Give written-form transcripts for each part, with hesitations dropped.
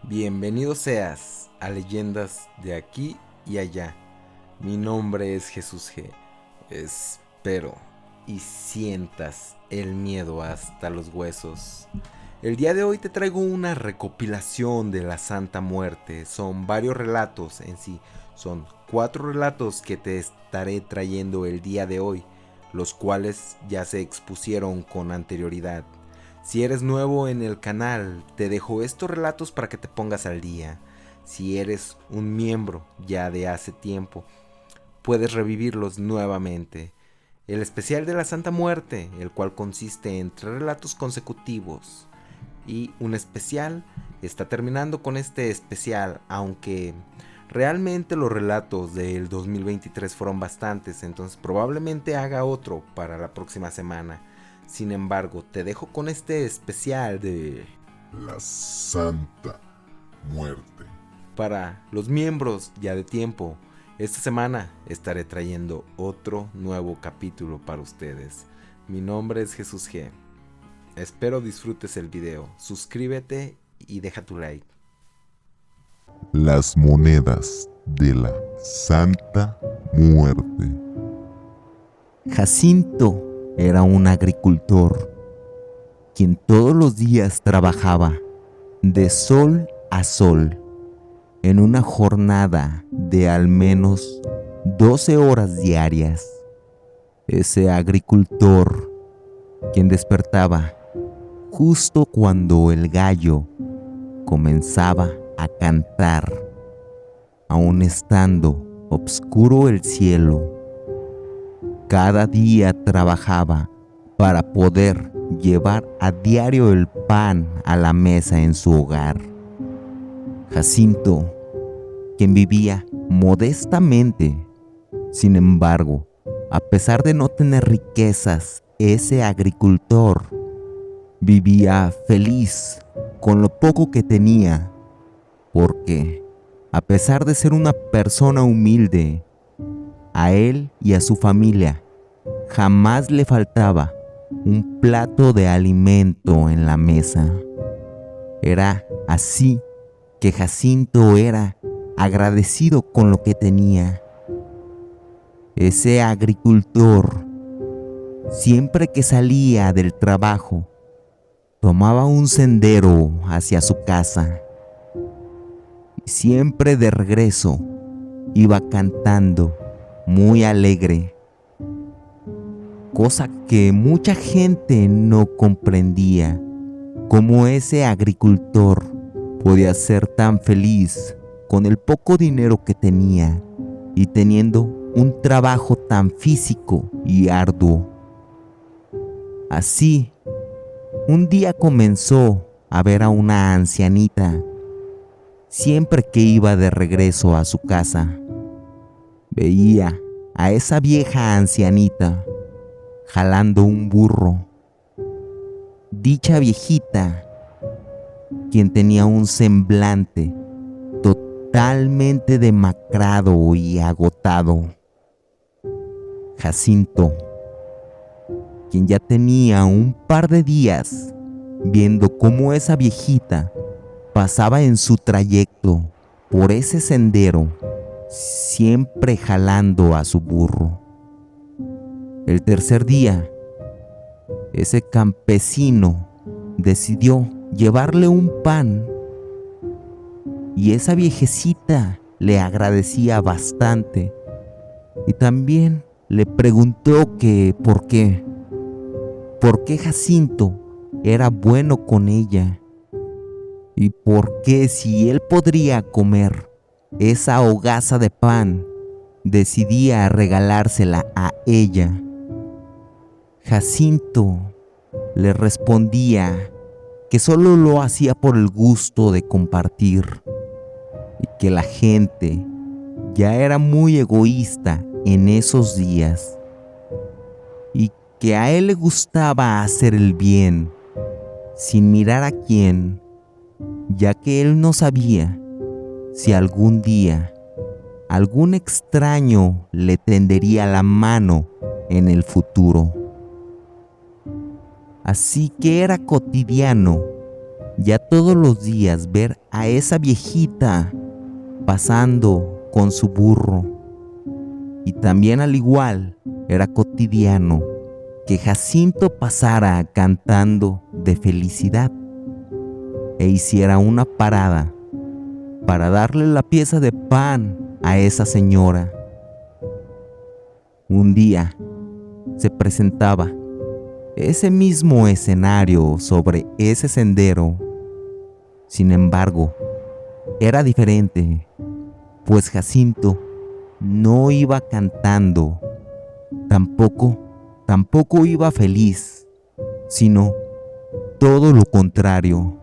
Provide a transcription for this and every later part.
Bienvenido seas a Leyendas de aquí y allá. Mi nombre es Jesús G. Espero y sientas el miedo hasta los huesos. El día de hoy te traigo una recopilación de la Santa Muerte. Son varios relatos en sí. Son 4 relatos que te estaré trayendo el día de hoy, los cuales ya se expusieron con anterioridad. Si eres nuevo en el canal, te dejo estos relatos para que te pongas al día. Si eres un miembro ya de hace tiempo, puedes revivirlos nuevamente. El especial de la Santa Muerte, el cual consiste en 3 relatos consecutivos y un especial, está terminando con este especial, aunque realmente los relatos del 2023 fueron bastantes, entonces probablemente haga otro para la próxima semana. Sin embargo, te dejo con este especial de la Santa Muerte. Para los miembros ya de tiempo, esta semana estaré trayendo otro nuevo capítulo para ustedes. Mi nombre es Jesús G. Espero disfrutes el video. Suscríbete y deja tu like. Las monedas de la Santa Muerte. Jacinto era un agricultor, quien todos los días trabajaba de sol a sol, en una jornada de al menos 12 horas diarias. Ese agricultor, quien despertaba justo cuando el gallo comenzaba a cantar, aun estando oscuro el cielo, cada día trabajaba para poder llevar a diario el pan a la mesa en su hogar. Jacinto, quien vivía modestamente, sin embargo, a pesar de no tener riquezas, ese agricultor vivía feliz con lo poco que tenía, porque, a pesar de ser una persona humilde, a él y a su familia jamás le faltaba un plato de alimento en la mesa. Era así que Jacinto era agradecido con lo que tenía. Ese agricultor, siempre que salía del trabajo, tomaba un sendero hacia su casa y siempre de regreso iba cantando muy alegre, cosa que mucha gente no comprendía. Cómo ese agricultor podía ser tan feliz con el poco dinero que tenía y teniendo un trabajo tan físico y arduo. Así, un día comenzó a ver a una ancianita siempre que iba de regreso a su casa. Veía a esa vieja ancianita jalando un burro. Dicha viejita, quien tenía un semblante totalmente demacrado y agotado. Jacinto, quien ya tenía un par de días viendo cómo esa viejita pasaba en su trayecto por ese sendero, siempre jalando a su burro. El tercer día, ese campesino decidió llevarle un pan y esa viejecita le agradecía bastante y también le preguntó que por qué Jacinto era bueno con ella y por qué, si él podría comer esa hogaza de pan, decidía regalársela a ella. Jacinto le respondía que solo lo hacía por el gusto de compartir y que la gente ya era muy egoísta en esos días y que a él le gustaba hacer el bien sin mirar a quién, ya que él no sabía si algún día algún extraño le tendería la mano en el futuro. Así que era cotidiano ya todos los días ver a esa viejita pasando con su burro. Y también al igual era cotidiano que Jacinto pasara cantando de felicidad e hiciera una parada para darle la pieza de pan a esa señora. Un día se presentaba ese mismo escenario sobre ese sendero. Sin embargo, era diferente, pues Jacinto no iba cantando, tampoco iba feliz, sino todo lo contrario.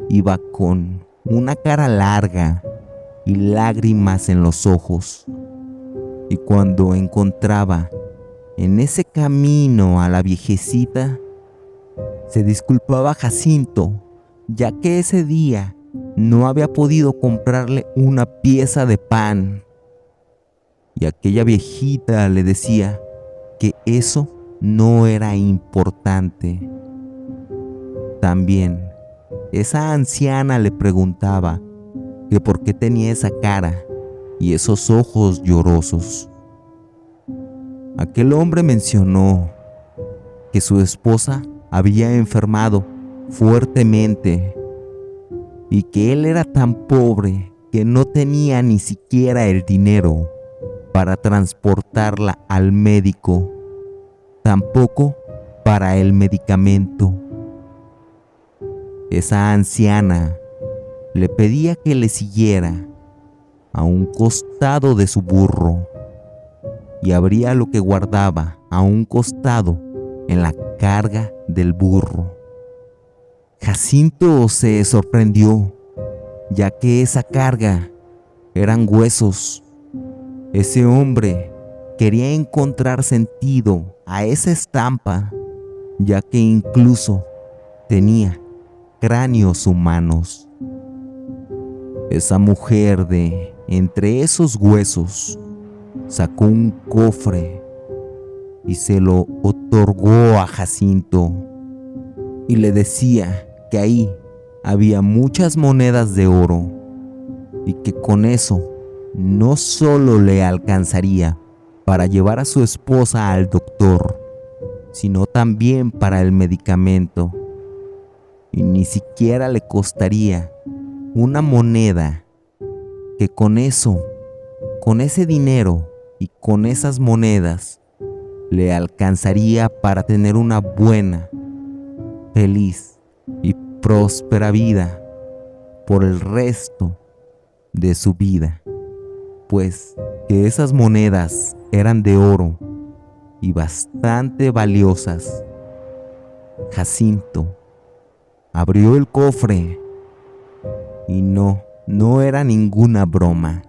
Iba con una cara larga y lágrimas en los ojos. Y cuando encontraba en ese camino a la viejecita, se disculpaba Jacinto, ya que ese día no había podido comprarle una pieza de pan. Y aquella viejita le decía que eso no era importante. También esa anciana le preguntaba que por qué tenía esa cara y esos ojos llorosos. Aquel hombre mencionó que su esposa había enfermado fuertemente y que él era tan pobre que no tenía ni siquiera el dinero para transportarla al médico, tampoco para el medicamento. Esa anciana le pedía que le siguiera a un costado de su burro y abría lo que guardaba a un costado en la carga del burro. Jacinto se sorprendió, ya que esa carga eran huesos. Ese hombre quería encontrar sentido a esa estampa, ya que incluso tenía cráneos humanos. Esa mujer de entre esos huesos sacó un cofre y se lo otorgó a Jacinto y le decía que ahí había muchas monedas de oro y que con eso no solo le alcanzaría para llevar a su esposa al doctor, sino también para el medicamento, y ni siquiera le costaría una moneda, que con eso, con ese dinero y con esas monedas, le alcanzaría para tener una buena, feliz y próspera vida por el resto de su vida, pues que esas monedas eran de oro y bastante valiosas. Jacinto abrió el cofre y no era ninguna broma.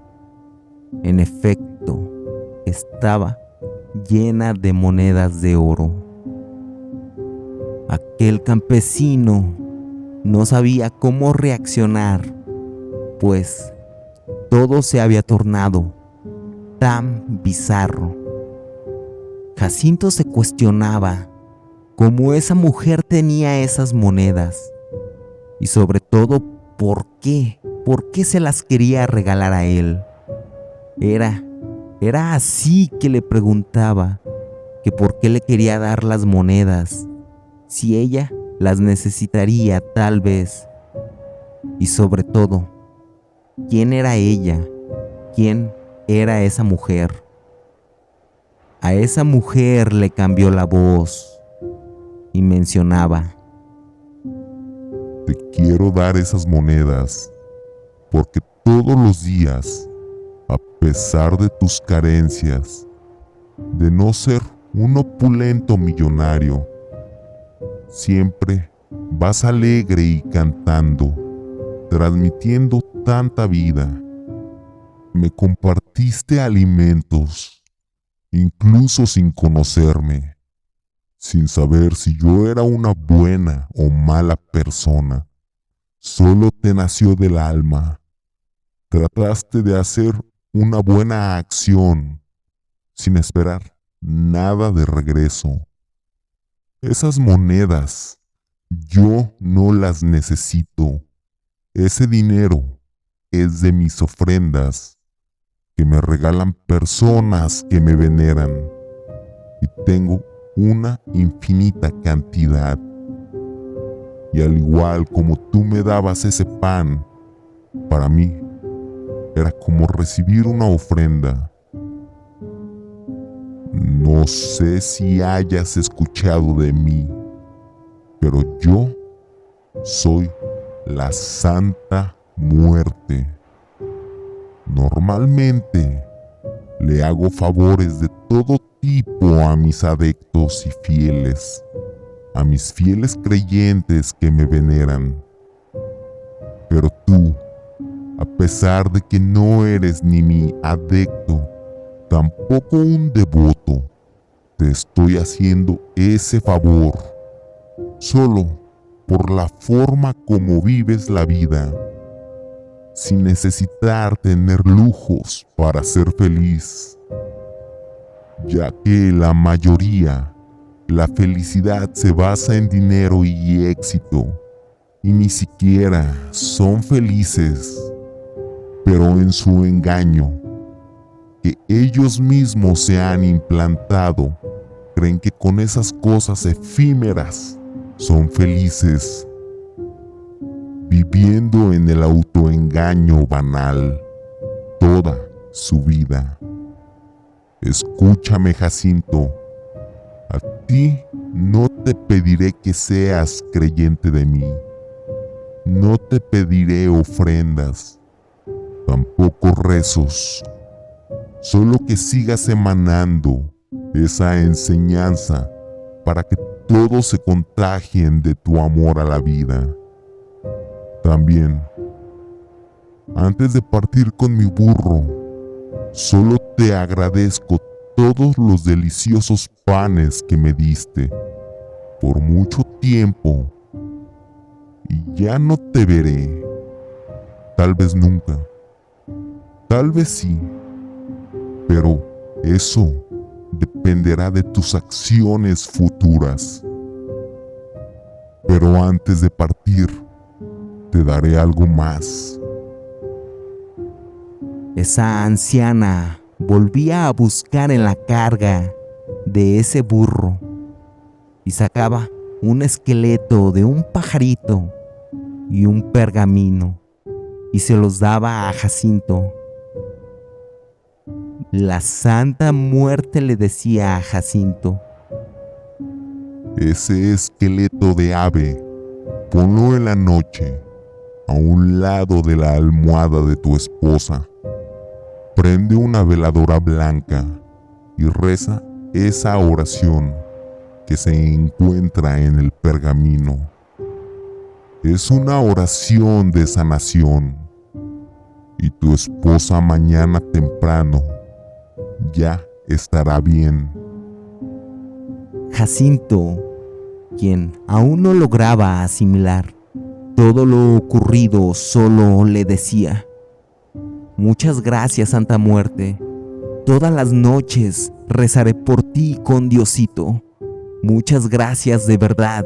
En efecto, estaba llena de monedas de oro. Aquel campesino no sabía cómo reaccionar, pues todo se había tornado tan bizarro. Jacinto se cuestionaba cómo esa mujer tenía esas monedas y sobre todo por qué se las quería regalar a él. Era así que le preguntaba que por qué le quería dar las monedas, si ella las necesitaría tal vez. Y sobre todo, ¿quién era ella? ¿Quién era esa mujer? A esa mujer le cambió la voz y mencionaba: Te quiero dar esas monedas porque todos los días, a pesar de tus carencias, de no ser un opulento millonario, siempre vas alegre y cantando, transmitiendo tanta vida. Me compartiste alimentos, incluso sin conocerme, sin saber si yo era una buena o mala persona. Solo te nació del alma. Trataste de hacer una buena acción, sin esperar nada de regreso. Esas monedas Yo no las necesito. Ese dinero es de mis ofrendas que me regalan personas que me veneran. Y tengo una infinita cantidad. Y al igual como tú me dabas ese pan, para mí era como recibir una ofrenda. No sé si hayas escuchado de mí, pero yo soy la Santa Muerte. Normalmente le hago favores de todo tipo a mis adeptos y fieles, a mis fieles creyentes que me veneran. Pero tú, a pesar de que no eres ni mi adepto, tampoco un devoto, te estoy haciendo ese favor, solo por la forma como vives la vida, sin necesitar tener lujos para ser feliz, ya que la mayoría, la felicidad se basa en dinero y éxito, y ni siquiera son felices, pero en su engaño, que ellos mismos se han implantado, creen que con esas cosas efímeras son felices, viviendo en el autoengaño banal toda su vida. Escúchame, Jacinto, a ti no te pediré que seas creyente de mí, no te pediré ofrendas, tampoco rezos, solo que sigas emanando esa enseñanza para que todos se contagien de tu amor a la vida. También, antes de partir con mi burro, solo te agradezco todos los deliciosos panes que me diste por mucho tiempo y ya no te veré, tal vez nunca, tal vez sí, pero eso dependerá de tus acciones futuras. Pero antes de partir, te daré algo más. Esa anciana volvía a buscar en la carga de ese burro y sacaba un esqueleto de un pajarito y un pergamino y se los daba a Jacinto. La Santa Muerte le decía a Jacinto: ese esqueleto de ave, ponlo en la noche a un lado de la almohada de tu esposa. Prende una veladora blanca y reza esa oración que se encuentra en el pergamino. Es una oración de sanación y tu esposa mañana temprano ya estará bien. Jacinto, quien aún no lograba asimilar todo lo ocurrido, solo le decía: muchas gracias, Santa Muerte. Todas las noches rezaré por ti con Diosito. Muchas gracias de verdad.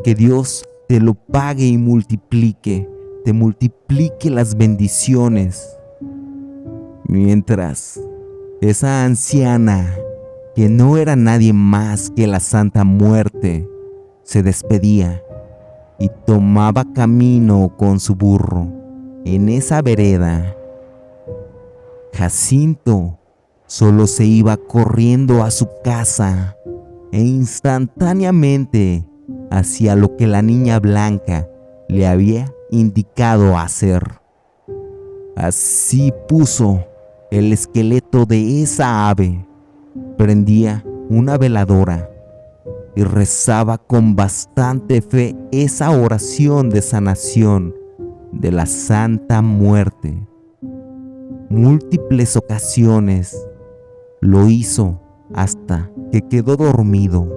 Que Dios te lo pague y multiplique, te multiplique las bendiciones. Mientras esa anciana, que no era nadie más que la Santa Muerte, se despedía y tomaba camino con su burro en esa vereda, Jacinto solo se iba corriendo a su casa e instantáneamente hacía lo que la niña blanca le había indicado hacer. Así puso el esqueleto de esa ave, prendía una veladora y rezaba con bastante fe esa oración de sanación de la Santa Muerte. Múltiples ocasiones lo hizo hasta que quedó dormido.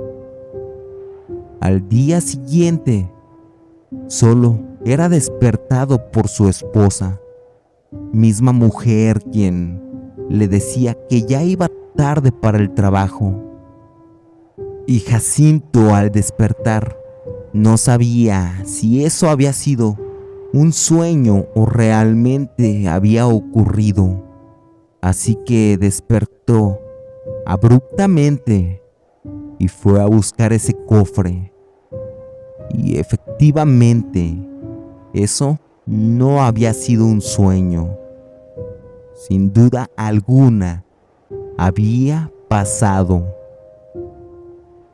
Al día siguiente, solo era despertado por su esposa, misma mujer quien le decía que ya iba tarde para el trabajo. Y Jacinto, al despertar, No sabía si eso había sido un sueño o realmente había ocurrido. Así que despertó abruptamente y fue a buscar ese cofre. Y efectivamente, eso no había sido un sueño. Sin duda alguna, había pasado,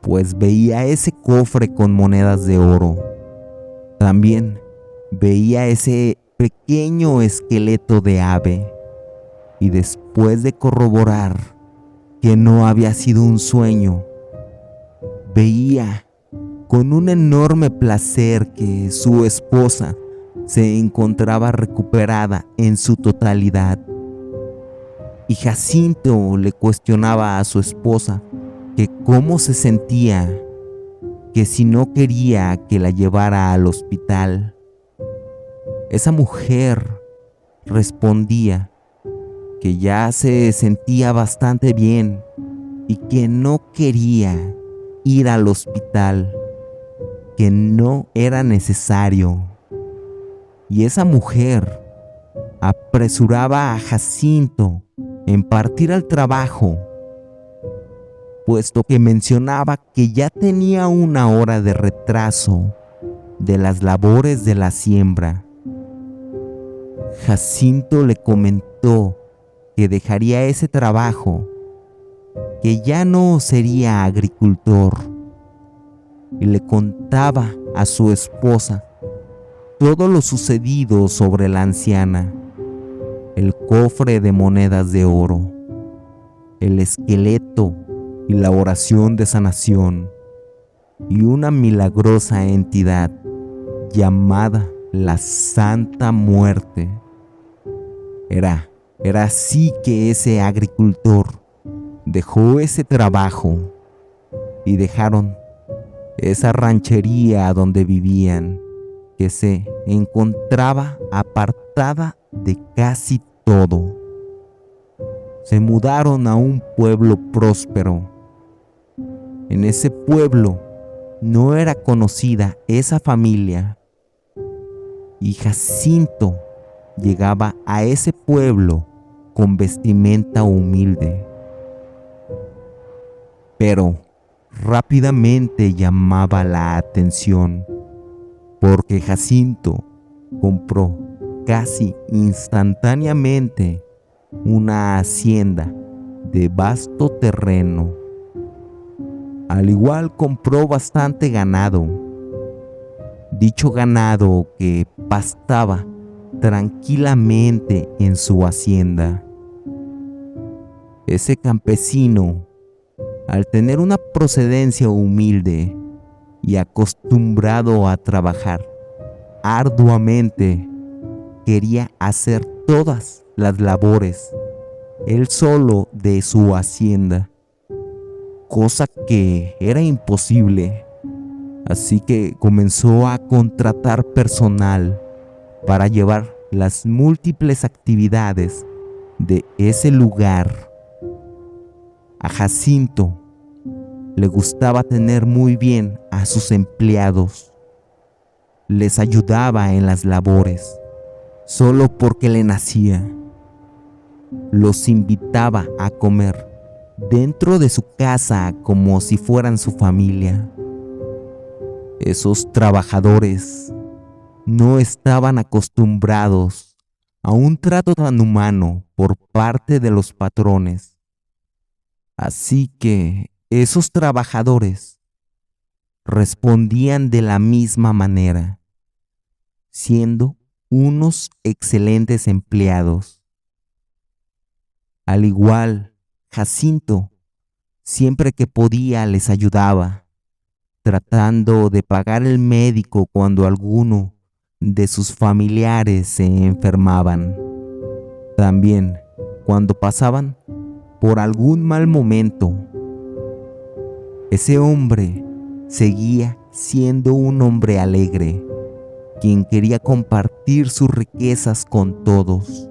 pues veía ese cofre con monedas de oro. También veía ese pequeño esqueleto de ave. Y después de corroborar que no había sido un sueño, veía con un enorme placer que su esposa se encontraba recuperada en su totalidad. Y Jacinto le cuestionaba a su esposa que cómo se sentía, que si no quería que la llevara al hospital. Esa mujer respondía que ya se sentía bastante bien y que no quería ir al hospital, que no era necesario. Y esa mujer apresuraba a Jacinto en partir al trabajo, puesto que mencionaba que ya tenía 1 hora de retraso de las labores de la siembra. Jacinto le comentó que dejaría ese trabajo, que ya no sería agricultor, y le contaba a su esposa todo lo sucedido sobre la anciana, el cofre de monedas de oro, el esqueleto y la oración de sanación, y una milagrosa entidad llamada la Santa Muerte. Era así que ese agricultor dejó ese trabajo y dejaron esa ranchería donde vivían, que se encontraba apartada de casi todo. Se mudaron a un pueblo próspero. En ese pueblo no era conocida esa familia, y Jacinto llegaba a ese pueblo con vestimenta humilde. Pero rápidamente llamaba la atención, porque Jacinto compró casi instantáneamente una hacienda de vasto terreno. Al igual compró bastante ganado. Dicho ganado que pastaba tranquilamente en su hacienda. Ese campesino, al tener una procedencia humilde y acostumbrado a trabajar arduamente, quería hacer todas las labores él solo de su hacienda, cosa que era imposible. Así que comenzó a contratar personal para llevar las múltiples actividades de ese lugar. A Jacinto le gustaba tener muy bien a sus empleados. Les ayudaba en las labores, solo porque le nacía. Los invitaba a comer dentro de su casa como si fueran su familia. Esos trabajadores no estaban acostumbrados a un trato tan humano por parte de los patrones. Así que esos trabajadores respondían de la misma manera, siendo unos excelentes empleados. Al igual, Jacinto, siempre que podía, les ayudaba, tratando de pagar el médico cuando alguno de sus familiares se enfermaban. También cuando pasaban por algún mal momento. Ese hombre seguía siendo un hombre alegre, quien quería compartir sus riquezas con todos.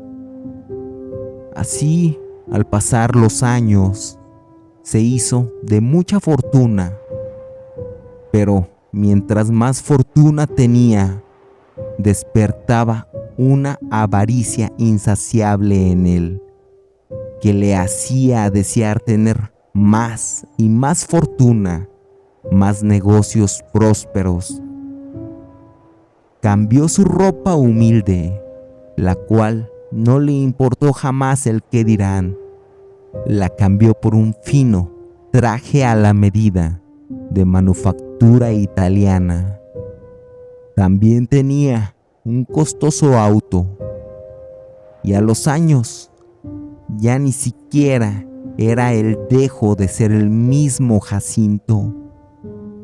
Así, al pasar los años, se hizo de mucha fortuna, pero mientras más fortuna tenía, despertaba una avaricia insaciable en él, que le hacía desear tener más y más fortuna, más negocios prósperos. Cambió su ropa humilde, la cual no le importó jamás el qué dirán. La cambió por un fino traje a la medida, de manufactura italiana. También tenía un costoso auto, y a los años ya ni siquiera era el dejo de ser el mismo Jacinto.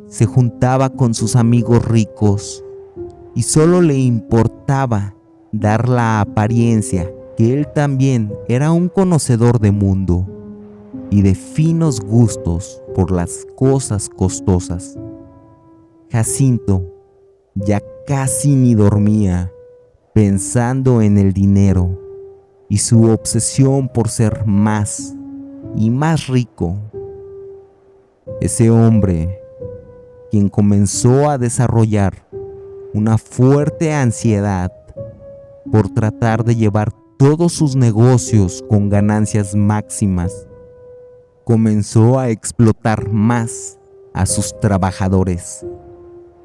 Se juntaba con sus amigos ricos y solo le importaba dar la apariencia que él también era un conocedor de mundo y de finos gustos por las cosas costosas. Jacinto ya casi ni dormía, pensando en el dinero y su obsesión por ser más y más rico. Ese hombre, quien comenzó a desarrollar una fuerte ansiedad por tratar de llevar todos sus negocios con ganancias máximas, comenzó a explotar más a sus trabajadores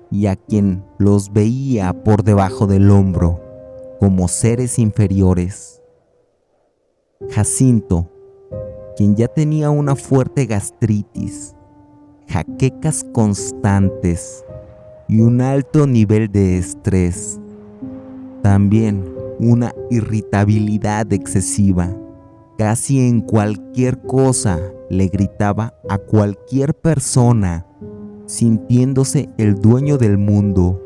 y a quien los veía por debajo del hombro como seres inferiores. Jacinto, quien ya tenía una fuerte gastritis, jaquecas constantes y un alto nivel de estrés, también una irritabilidad excesiva, casi en cualquier cosa le gritaba a cualquier persona, sintiéndose el dueño del mundo,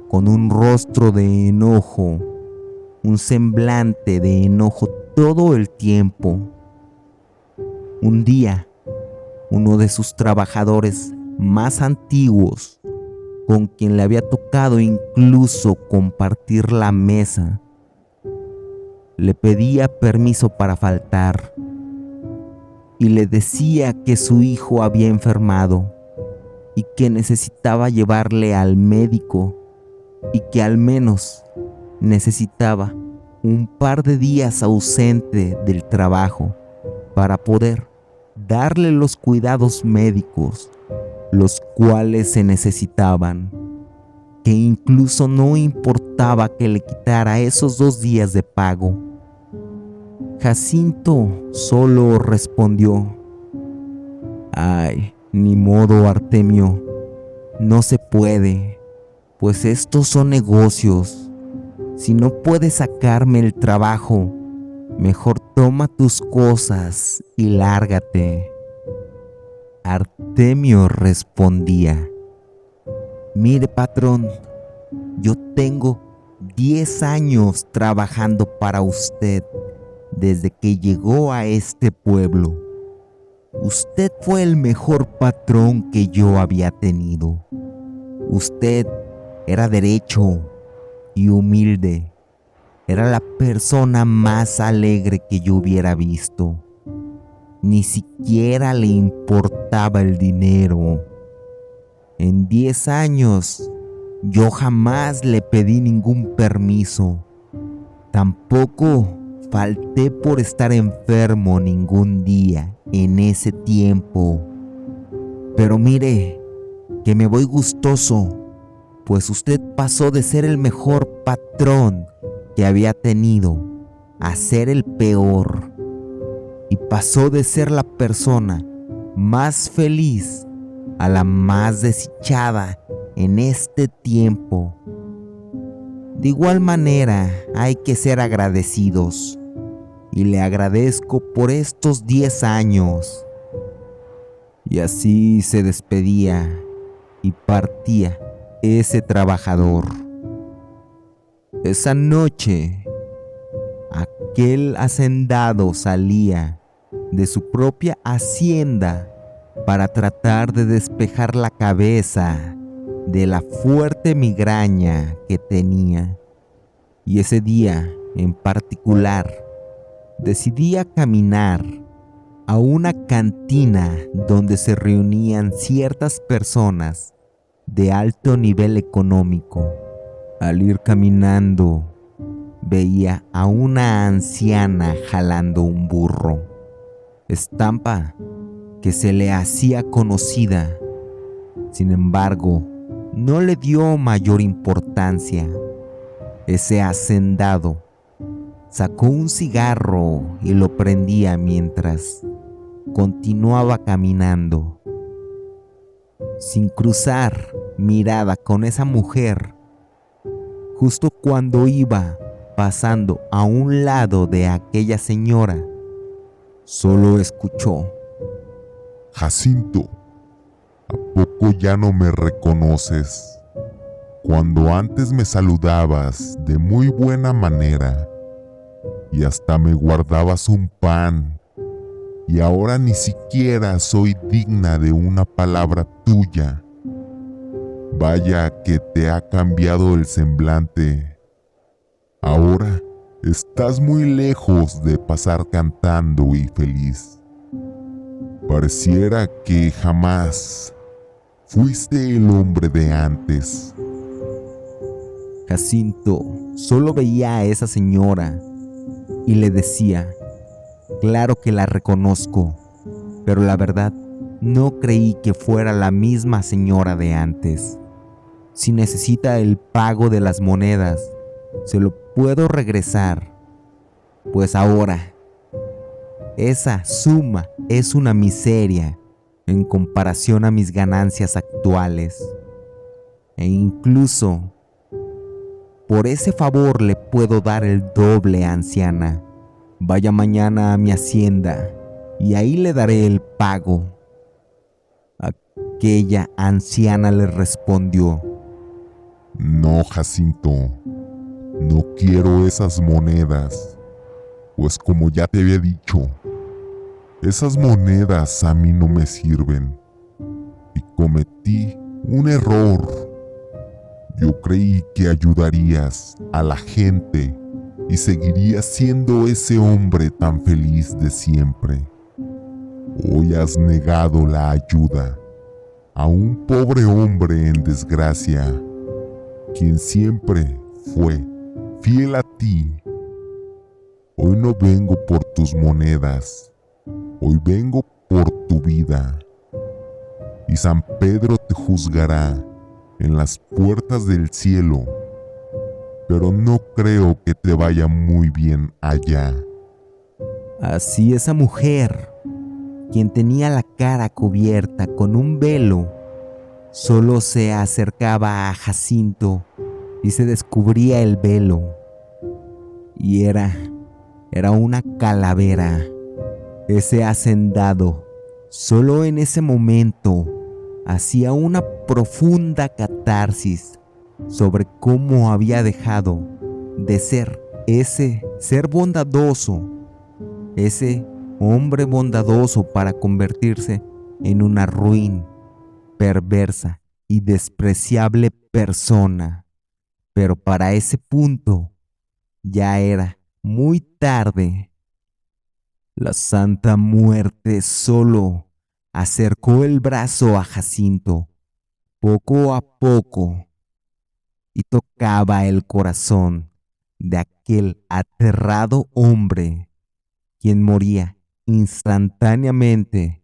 con un rostro de enojo, un semblante de enojo todo el tiempo. Un día, uno de sus trabajadores más antiguos, con quien le había tocado incluso compartir la mesa, le pedía permiso para faltar y le decía que su hijo había enfermado y que necesitaba llevarle al médico y que al menos necesitaba un par de días ausente del trabajo para poder darle los cuidados médicos, los cuales se necesitaban, que incluso no importaba que le quitara esos 2 días de pago. Jacinto solo respondió: «Ay, ni modo, Artemio, no se puede, pues estos son negocios. Si no puedes sacarme el trabajo, mejor toma tus cosas y lárgate». Artemio respondía: «Mire, patrón, yo tengo 10 años trabajando para usted desde que llegó a este pueblo. Usted fue el mejor patrón que yo había tenido. Usted era derecho y humilde. Era la persona más alegre que yo hubiera visto. Ni siquiera le importaba el dinero. En 10 años, yo jamás le pedí ningún permiso. Tampoco falté por estar enfermo ningún día en ese tiempo. Pero mire, que me voy gustoso, pues usted pasó de ser el mejor patrón que había tenido a ser el peor. Y pasó de ser la persona más feliz a la más desdichada en este tiempo. De igual manera, hay que ser agradecidos, y le agradezco por estos 10 años». Y así se despedía y partía ese trabajador. Esa noche, aquel hacendado salía de su propia hacienda para tratar de despejar la cabeza de la fuerte migraña que tenía. Y ese día en particular decidía caminar a una cantina donde se reunían ciertas personas de alto nivel económico. Al ir caminando, veía a una anciana jalando un burro, estampa que se le hacía conocida. Sin embargo, no le dio mayor importancia. Ese hacendado sacó un cigarro y lo prendía mientras continuaba caminando, sin cruzar mirada con esa mujer. Justo cuando iba pasando a un lado de aquella señora, solo escuchó: Jacinto, ¿a poco ya no me reconoces? Cuando antes me saludabas de muy buena manera y hasta me guardabas un pan, y ahora ni siquiera soy digna de una palabra tuya. Vaya que te ha cambiado el semblante. Ahora estás muy lejos de pasar cantando y feliz. Pareciera que jamás fuiste el hombre de antes. Jacinto solo veía a esa señora y le decía: claro que la reconozco, pero la verdad no creí que fuera la misma señora de antes. Si necesita el pago de las monedas, se lo puedo regresar, pues ahora esa suma es una miseria en comparación a mis ganancias actuales. E incluso por ese favor le puedo dar el doble, anciana. Vaya mañana a mi hacienda y ahí le daré el pago. Aquella anciana le respondió: No, Jacinto, no quiero esas monedas, pues como ya te había dicho, esas monedas a mí no me sirven y cometí un error. Yo creí que ayudarías a la gente y seguirías siendo ese hombre tan feliz de siempre. Hoy has negado la ayuda a un pobre hombre en desgracia, quien siempre fue fiel a ti. Hoy no vengo por tus monedas, hoy vengo por tu vida. Y San Pedro te juzgará en las puertas del cielo, pero no creo que te vaya muy bien allá. Así esa mujer, quien tenía la cara cubierta con un velo, solo se acercaba a Jacinto y se descubría el velo. Y era una calavera. Ese hacendado, solo en ese momento, hacía una profunda catarsis sobre cómo había dejado de ser ese ser bondadoso, ese hombre bondadoso, para convertirse en una ruin, perversa y despreciable persona. Pero para ese punto ya era muy tarde. La Santa Muerte solo acercó el brazo a Jacinto poco a poco y tocaba el corazón de aquel aterrado hombre, quien moría instantáneamente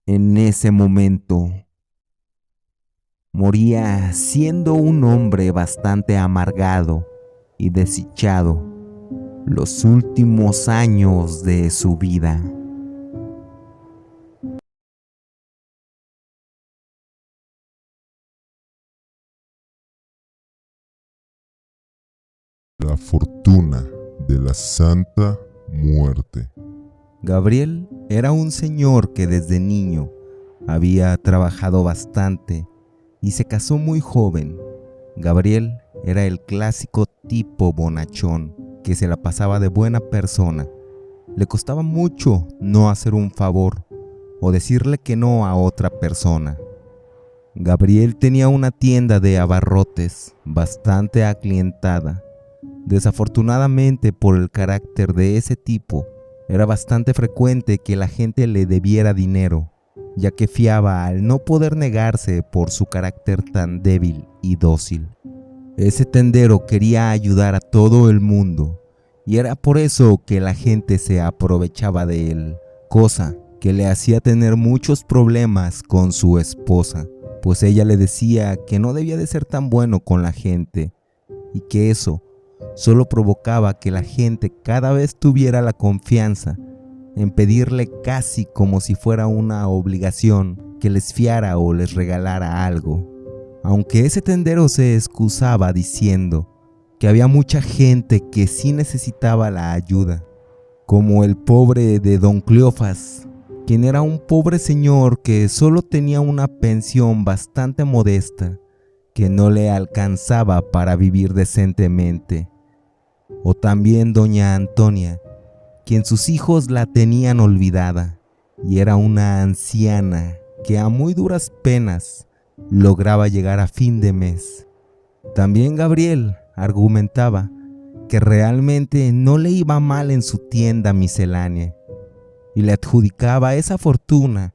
en ese momento. Moría siendo un hombre bastante amargado y desdichado los últimos años de su vida. La fortuna de la Santa Muerte. Gabriel era un señor que desde niño había trabajado bastante y se casó muy joven. Gabriel era el clásico tipo bonachón que se la pasaba de buena persona. Le costaba mucho no hacer un favor o decirle que no a otra persona. Gabriel tenía una tienda de abarrotes bastante aclientada. Desafortunadamente, por el carácter de ese tipo, era bastante frecuente que la gente le debiera dinero ya que fiaba al no poder negarse por su carácter tan débil y dócil. Ese tendero quería ayudar a todo el mundo, y era por eso que la gente se aprovechaba de él, cosa que le hacía tener muchos problemas con su esposa, pues ella le decía que no debía de ser tan bueno con la gente, y que eso solo provocaba que la gente cada vez tuviera la confianza en pedirle casi como si fuera una obligación que les fiara o les regalara algo. Aunque ese tendero se excusaba diciendo que había mucha gente que sí necesitaba la ayuda, como el pobre de don Cleofas, quien era un pobre señor que solo tenía una pensión bastante modesta que no le alcanzaba para vivir decentemente. O también doña Antonia, quien sus hijos la tenían olvidada y era una anciana que a muy duras penas lograba llegar a fin de mes. También Gabriel argumentaba que realmente no le iba mal en su tienda miscelánea y le adjudicaba esa fortuna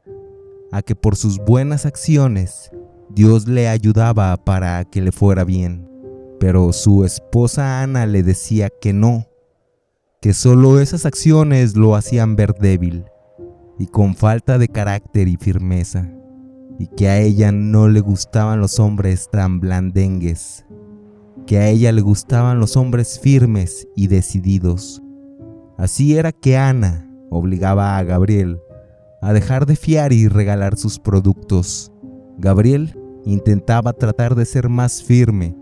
a que por sus buenas acciones Dios le ayudaba para que le fuera bien. Pero su esposa Ana le decía que no, que solo esas acciones lo hacían ver débil y con falta de carácter y firmeza, y que a ella no le gustaban los hombres tan blandengues, que a ella le gustaban los hombres firmes y decididos. Así era que Ana obligaba a Gabriel a dejar de fiar y regalar sus productos. Gabriel intentaba tratar de ser más firme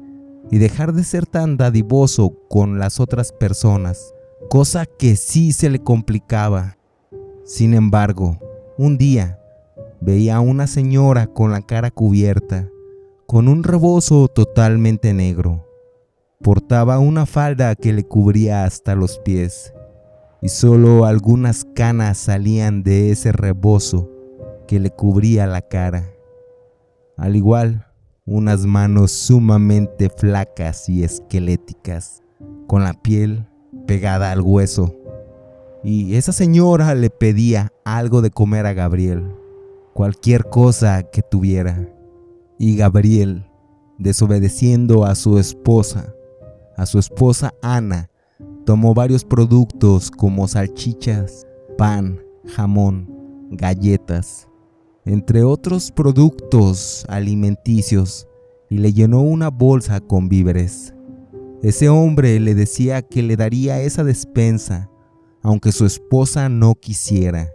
y dejar de ser tan dadivoso con las otras personas, cosa que sí se le complicaba. Sin embargo, un día veía a una señora con la cara cubierta, con un rebozo totalmente negro. Portaba una falda que le cubría hasta los pies, y solo algunas canas salían de ese rebozo que le cubría la cara. Al igual, unas manos sumamente flacas y esqueléticas, con la piel pegada al hueso. Y esa señora le pedía algo de comer a Gabriel, cualquier cosa que tuviera. Y Gabriel, desobedeciendo a su esposa Ana, tomó varios productos como salchichas, pan, jamón, galletas, entre otros productos alimenticios, y le llenó una bolsa con víveres. Ese hombre le decía que le daría esa despensa, aunque su esposa no quisiera.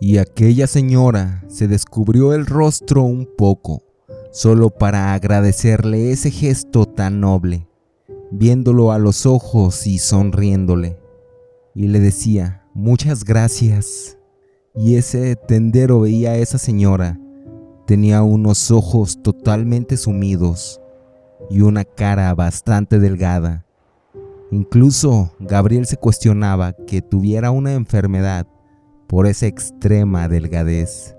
Y aquella señora se descubrió el rostro un poco, solo para agradecerle ese gesto tan noble, viéndolo a los ojos y sonriéndole. Y le decía, muchas gracias. Y ese tendero veía a esa señora. Tenía unos ojos totalmente sumidos y una cara bastante delgada. Incluso Gabriel se cuestionaba que tuviera una enfermedad por esa extrema delgadez.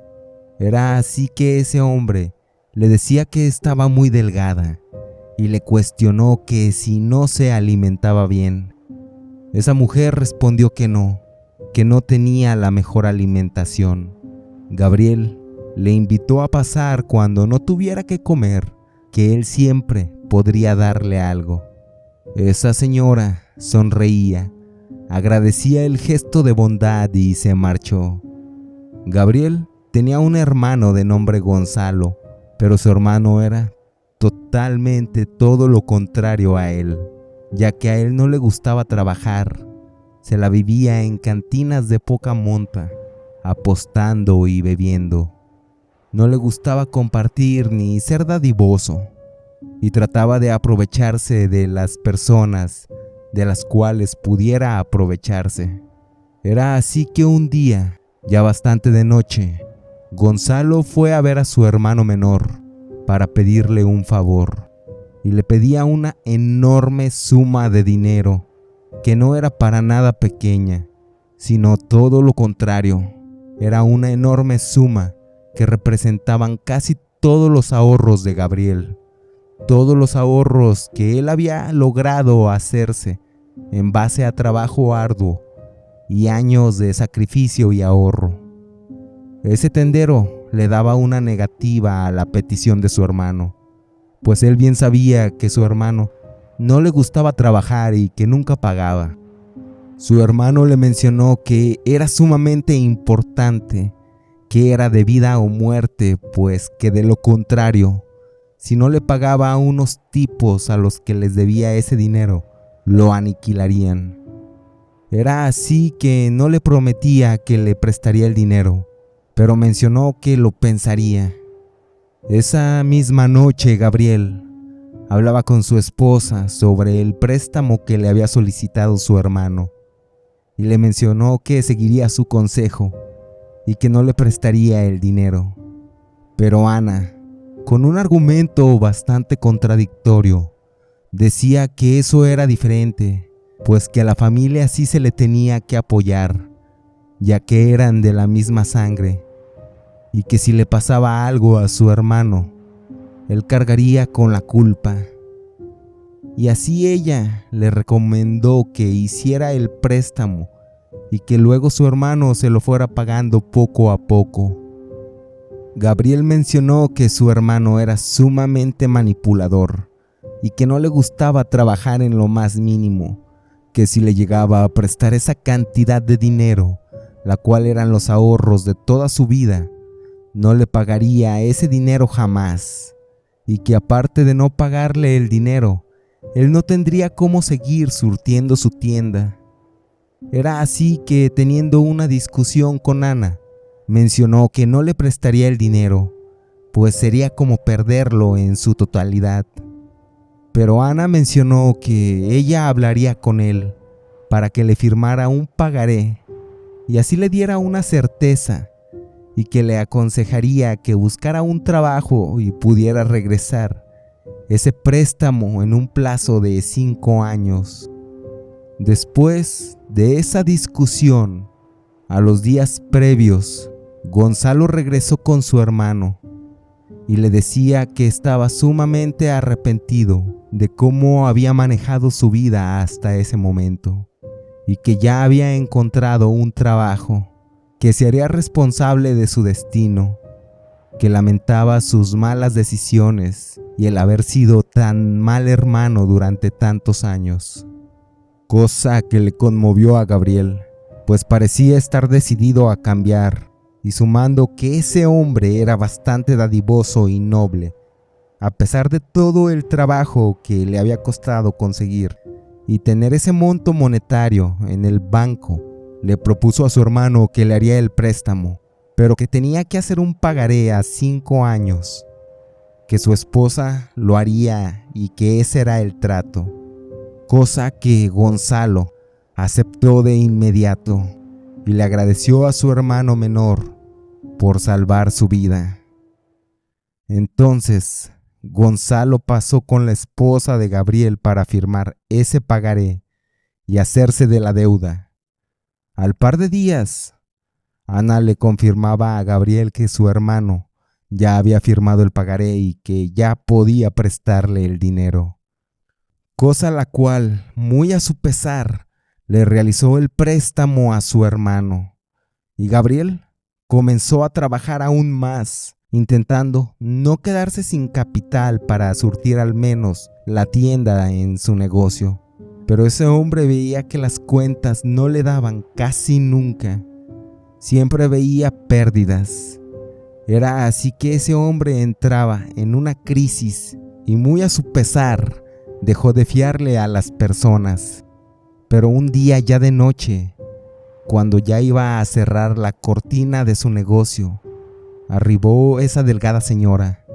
Era así que ese hombre le decía que estaba muy delgada y le cuestionó que si no se alimentaba bien. Esa mujer respondió que no tenía la mejor alimentación. Gabriel le invitó a pasar cuando no tuviera que comer, que él siempre podría darle algo. Esa señora sonreía, agradecía el gesto de bondad y se marchó. Gabriel tenía un hermano de nombre Gonzalo, pero su hermano era totalmente todo lo contrario a él, ya que a él no le gustaba trabajar. Se la vivía en cantinas de poca monta, apostando y bebiendo. No le gustaba compartir ni ser dadivoso, y trataba de aprovecharse de las personas de las cuales pudiera aprovecharse. Era así que un día, ya bastante de noche, Gonzalo fue a ver a su hermano menor para pedirle un favor, y le pedía una enorme suma de dinero que no era para nada pequeña, sino todo lo contrario. Era una enorme suma que representaban casi todos los ahorros de Gabriel, todos los ahorros que él había logrado hacerse en base a trabajo arduo y años de sacrificio y ahorro. Ese tendero le daba una negativa a la petición de su hermano, pues él bien sabía que su hermano no le gustaba trabajar y que nunca pagaba. Su hermano le mencionó que era sumamente importante, que era de vida o muerte, pues que de lo contrario, si no le pagaba a unos tipos a los que les debía ese dinero, lo aniquilarían. Era así que no le prometía que le prestaría el dinero, pero mencionó que lo pensaría. Esa misma noche, Gabriel hablaba con su esposa sobre el préstamo que le había solicitado su hermano, y le mencionó que seguiría su consejo y que no le prestaría el dinero. Pero Ana, con un argumento bastante contradictorio, decía que eso era diferente, pues que a la familia sí se le tenía que apoyar, ya que eran de la misma sangre, y que si le pasaba algo a su hermano, él cargaría con la culpa. Y así ella le recomendó que hiciera el préstamo y que luego su hermano se lo fuera pagando poco a poco. Gabriel mencionó que su hermano era sumamente manipulador y que no le gustaba trabajar en lo más mínimo, que si le llegaba a prestar esa cantidad de dinero, la cual eran los ahorros de toda su vida, no le pagaría ese dinero jamás, y que aparte de no pagarle el dinero, él no tendría cómo seguir surtiendo su tienda. Era así que, teniendo una discusión con Ana, mencionó que no le prestaría el dinero, pues sería como perderlo en su totalidad. Pero Ana mencionó que ella hablaría con él para que le firmara un pagaré y así le diera una certeza, y que le aconsejaría que buscara un trabajo y pudiera regresar ese préstamo en un plazo de 5 años. Después de esa discusión, a los días previos, Gonzalo regresó con su hermano y le decía que estaba sumamente arrepentido de cómo había manejado su vida hasta ese momento, y que ya había encontrado un trabajo, que se haría responsable de su destino, que lamentaba sus malas decisiones y el haber sido tan mal hermano durante tantos años. Cosa que le conmovió a Gabriel, pues parecía estar decidido a cambiar, y sumando que ese hombre era bastante dadivoso y noble, a pesar de todo el trabajo que le había costado conseguir y tener ese monto monetario en el banco. Le propuso a su hermano que le haría el préstamo, pero que tenía que hacer un pagaré a 5 años, que su esposa lo haría y que ese era el trato, cosa que Gonzalo aceptó de inmediato y le agradeció a su hermano menor por salvar su vida. Entonces, Gonzalo pasó con la esposa de Gabriel para firmar ese pagaré y hacerse de la deuda. Al par de días, Ana le confirmaba a Gabriel que su hermano ya había firmado el pagaré y que ya podía prestarle el dinero, cosa la cual, muy a su pesar, le realizó el préstamo a su hermano, y Gabriel comenzó a trabajar aún más, intentando no quedarse sin capital para surtir al menos la tienda en su negocio. Pero ese hombre veía que las cuentas no le daban casi nunca. Siempre veía pérdidas. Era así que ese hombre entraba en una crisis y, muy a su pesar, dejó de fiarle a las personas. Pero un día, ya de noche, cuando ya iba a cerrar la cortina de su negocio, arribó esa delgada señora,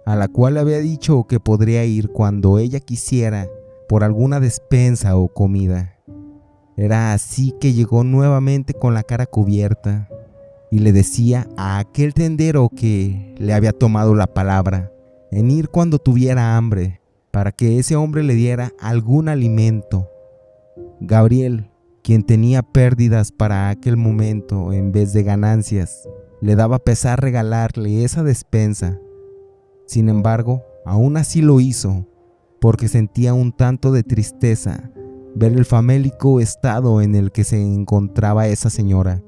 a la cual le había dicho que podría ir cuando ella quisiera por alguna despensa o comida. Era así que llegó nuevamente con la cara cubierta y le decía a aquel tendero que le había tomado la palabra en ir cuando tuviera hambre, para que ese hombre le diera algún alimento. Gabriel, quien tenía pérdidas para aquel momento en vez de ganancias, le daba pesar regalarle esa despensa. Sin embargo, aún así lo hizo, porque sentía un tanto de tristeza ver el famélico estado en el que se encontraba esa señora,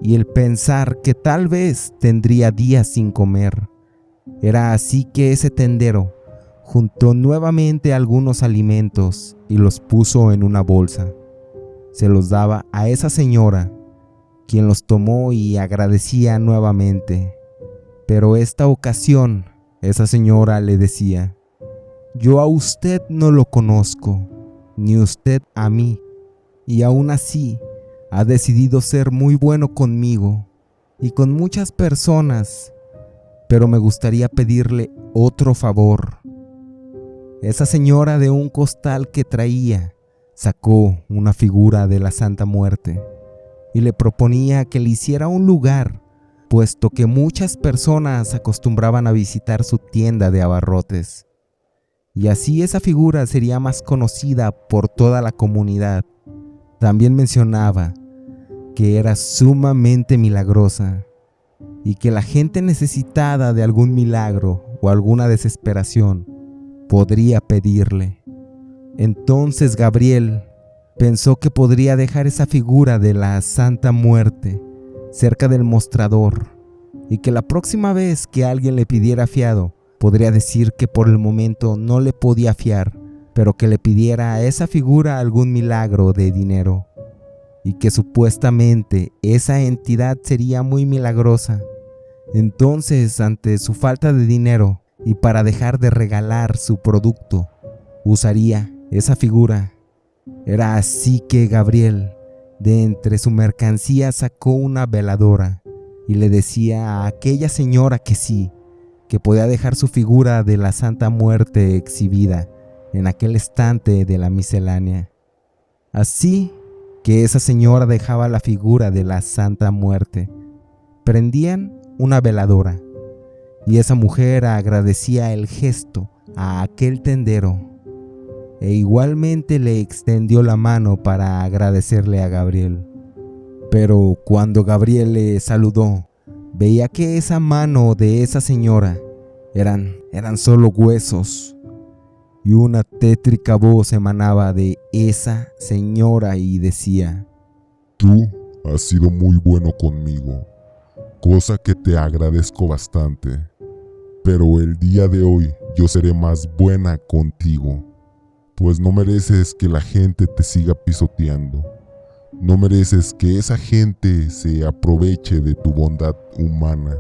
y el pensar que tal vez tendría días sin comer. Era así que ese tendero juntó nuevamente algunos alimentos y los puso en una bolsa. Se los daba a esa señora, quien los tomó y agradecía nuevamente. Pero esta ocasión, esa señora le decía: yo a usted no lo conozco, ni usted a mí, y aún así ha decidido ser muy bueno conmigo y con muchas personas, pero me gustaría pedirle otro favor. Esa señora, de un costal que traía, sacó una figura de la Santa Muerte y le proponía que le hiciera un lugar, puesto que muchas personas acostumbraban a visitar su tienda de abarrotes. Y así esa figura sería más conocida por toda la comunidad. También mencionaba que era sumamente milagrosa y que la gente necesitada de algún milagro o alguna desesperación podría pedirle. Entonces Gabriel pensó que podría dejar esa figura de la Santa Muerte cerca del mostrador y que la próxima vez que alguien le pidiera fiado, podría decir que por el momento no le podía fiar, pero que le pidiera a esa figura algún milagro de dinero, y que supuestamente esa entidad sería muy milagrosa. Entonces, ante su falta de dinero y para dejar de regalar su producto, usaría esa figura. Era así que Gabriel, de entre su mercancía, sacó una veladora y le decía a aquella señora que sí, que podía dejar su figura de la Santa Muerte exhibida en aquel estante de la miscelánea. Así que esa señora dejaba la figura de la Santa Muerte. Prendían una veladora y esa mujer agradecía el gesto a aquel tendero e igualmente le extendió la mano para agradecerle a Gabriel. Pero cuando Gabriel le saludó, veía que esa mano de esa señora eran solo huesos, y una tétrica voz emanaba de esa señora y decía: Tú has sido muy bueno conmigo, cosa que te agradezco bastante, pero el día de hoy yo seré más buena contigo, pues no mereces que la gente te siga pisoteando. No mereces que esa gente se aproveche de tu bondad humana.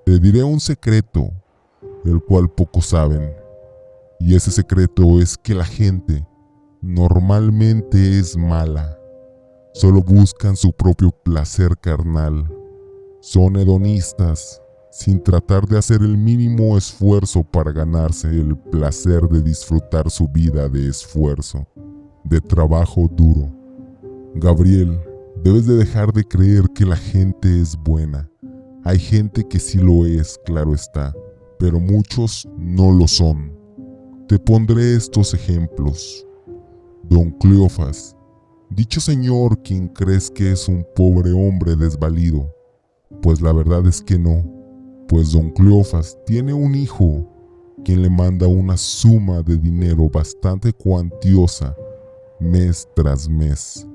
Te diré un secreto, el cual pocos saben, y ese secreto es que la gente normalmente es mala. Solo buscan su propio placer carnal. Son hedonistas, sin tratar de hacer el mínimo esfuerzo para ganarse el placer de disfrutar su vida de esfuerzo, de trabajo duro. Gabriel, debes de dejar de creer que la gente es buena. Hay gente que sí lo es, claro está, pero muchos no lo son. Te pondré estos ejemplos. Don Cleofas, dicho señor quien crees que es un pobre hombre desvalido, pues la verdad es que no, pues Don Cleofas tiene un hijo quien le manda una suma de dinero bastante cuantiosa mes tras mes,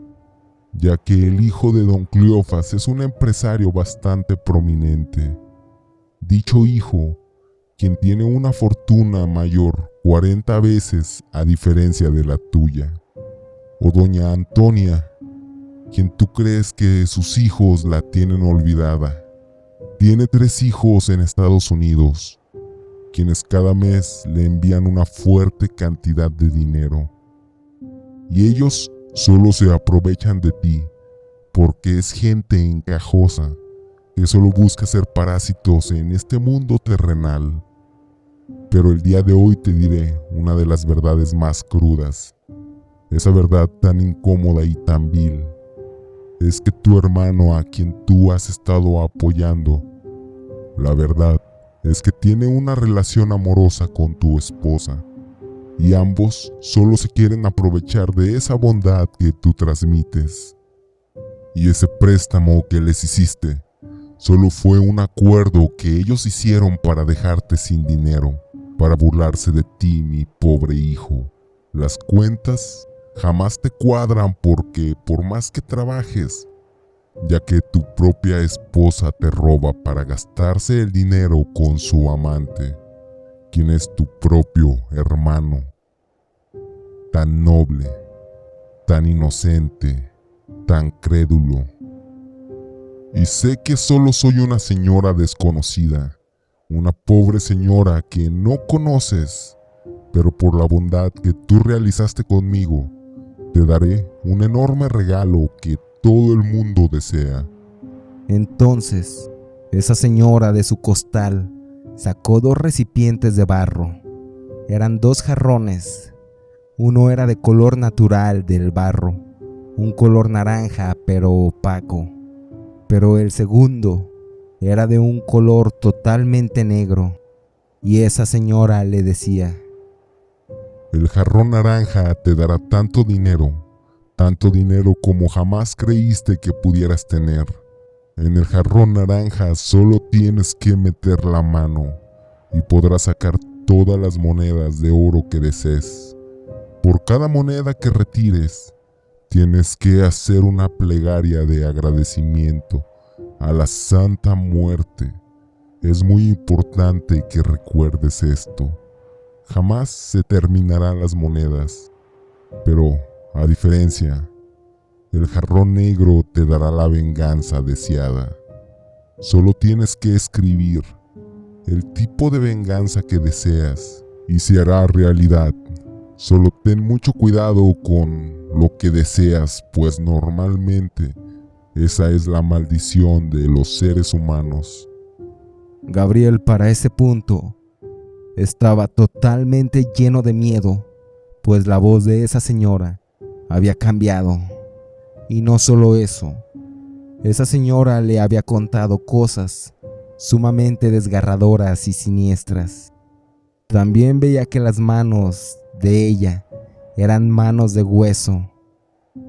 ya que el hijo de Don Cleofas es un empresario bastante prominente. Dicho hijo, quien tiene una fortuna mayor 40 veces a diferencia de la tuya, o doña Antonia, quien tú crees que sus hijos la tienen olvidada, tiene 3 hijos en Estados Unidos, quienes cada mes le envían una fuerte cantidad de dinero, y ellos solo se aprovechan de ti, porque es gente encajosa que solo busca ser parásitos en este mundo terrenal. Pero el día de hoy te diré una de las verdades más crudas. Esa verdad tan incómoda y tan vil es que tu hermano, a quien tú has estado apoyando, la verdad es que tiene una relación amorosa con tu esposa, y ambos solo se quieren aprovechar de esa bondad que tú transmites. Y ese préstamo que les hiciste solo fue un acuerdo que ellos hicieron para dejarte sin dinero, para burlarse de ti, mi pobre hijo. Las cuentas jamás te cuadran porque por más que trabajes, ya que tu propia esposa te roba para gastarse el dinero con su amante, quien es tu propio hermano, tan noble, tan inocente, tan crédulo. Y sé que solo soy una señora desconocida, una pobre señora que no conoces, pero por la bondad que tú realizaste conmigo, te daré un enorme regalo que todo el mundo desea. Entonces, esa señora de su costal sacó 2 recipientes de barro. Eran 2 jarrones. Uno era de color natural del barro, un color naranja pero opaco. Pero el segundo era de un color totalmente negro. Y esa señora le decía: El jarrón naranja te dará tanto dinero como jamás creíste que pudieras tener. En el jarrón naranja solo tienes que meter la mano y podrás sacar todas las monedas de oro que desees. Por cada moneda que retires, tienes que hacer una plegaria de agradecimiento a la Santa Muerte. Es muy importante que recuerdes esto. Jamás se terminarán las monedas, pero a diferencia, el jarrón negro te dará la venganza deseada. Solo tienes que escribir el tipo de venganza que deseas y se hará realidad. Solo ten mucho cuidado con lo que deseas, pues normalmente esa es la maldición de los seres humanos. Gabriel, para ese punto, estaba totalmente lleno de miedo, pues la voz de esa señora había cambiado. Y no solo eso, esa señora le había contado cosas sumamente desgarradoras y siniestras. También veía que las manos de ella eran manos de hueso.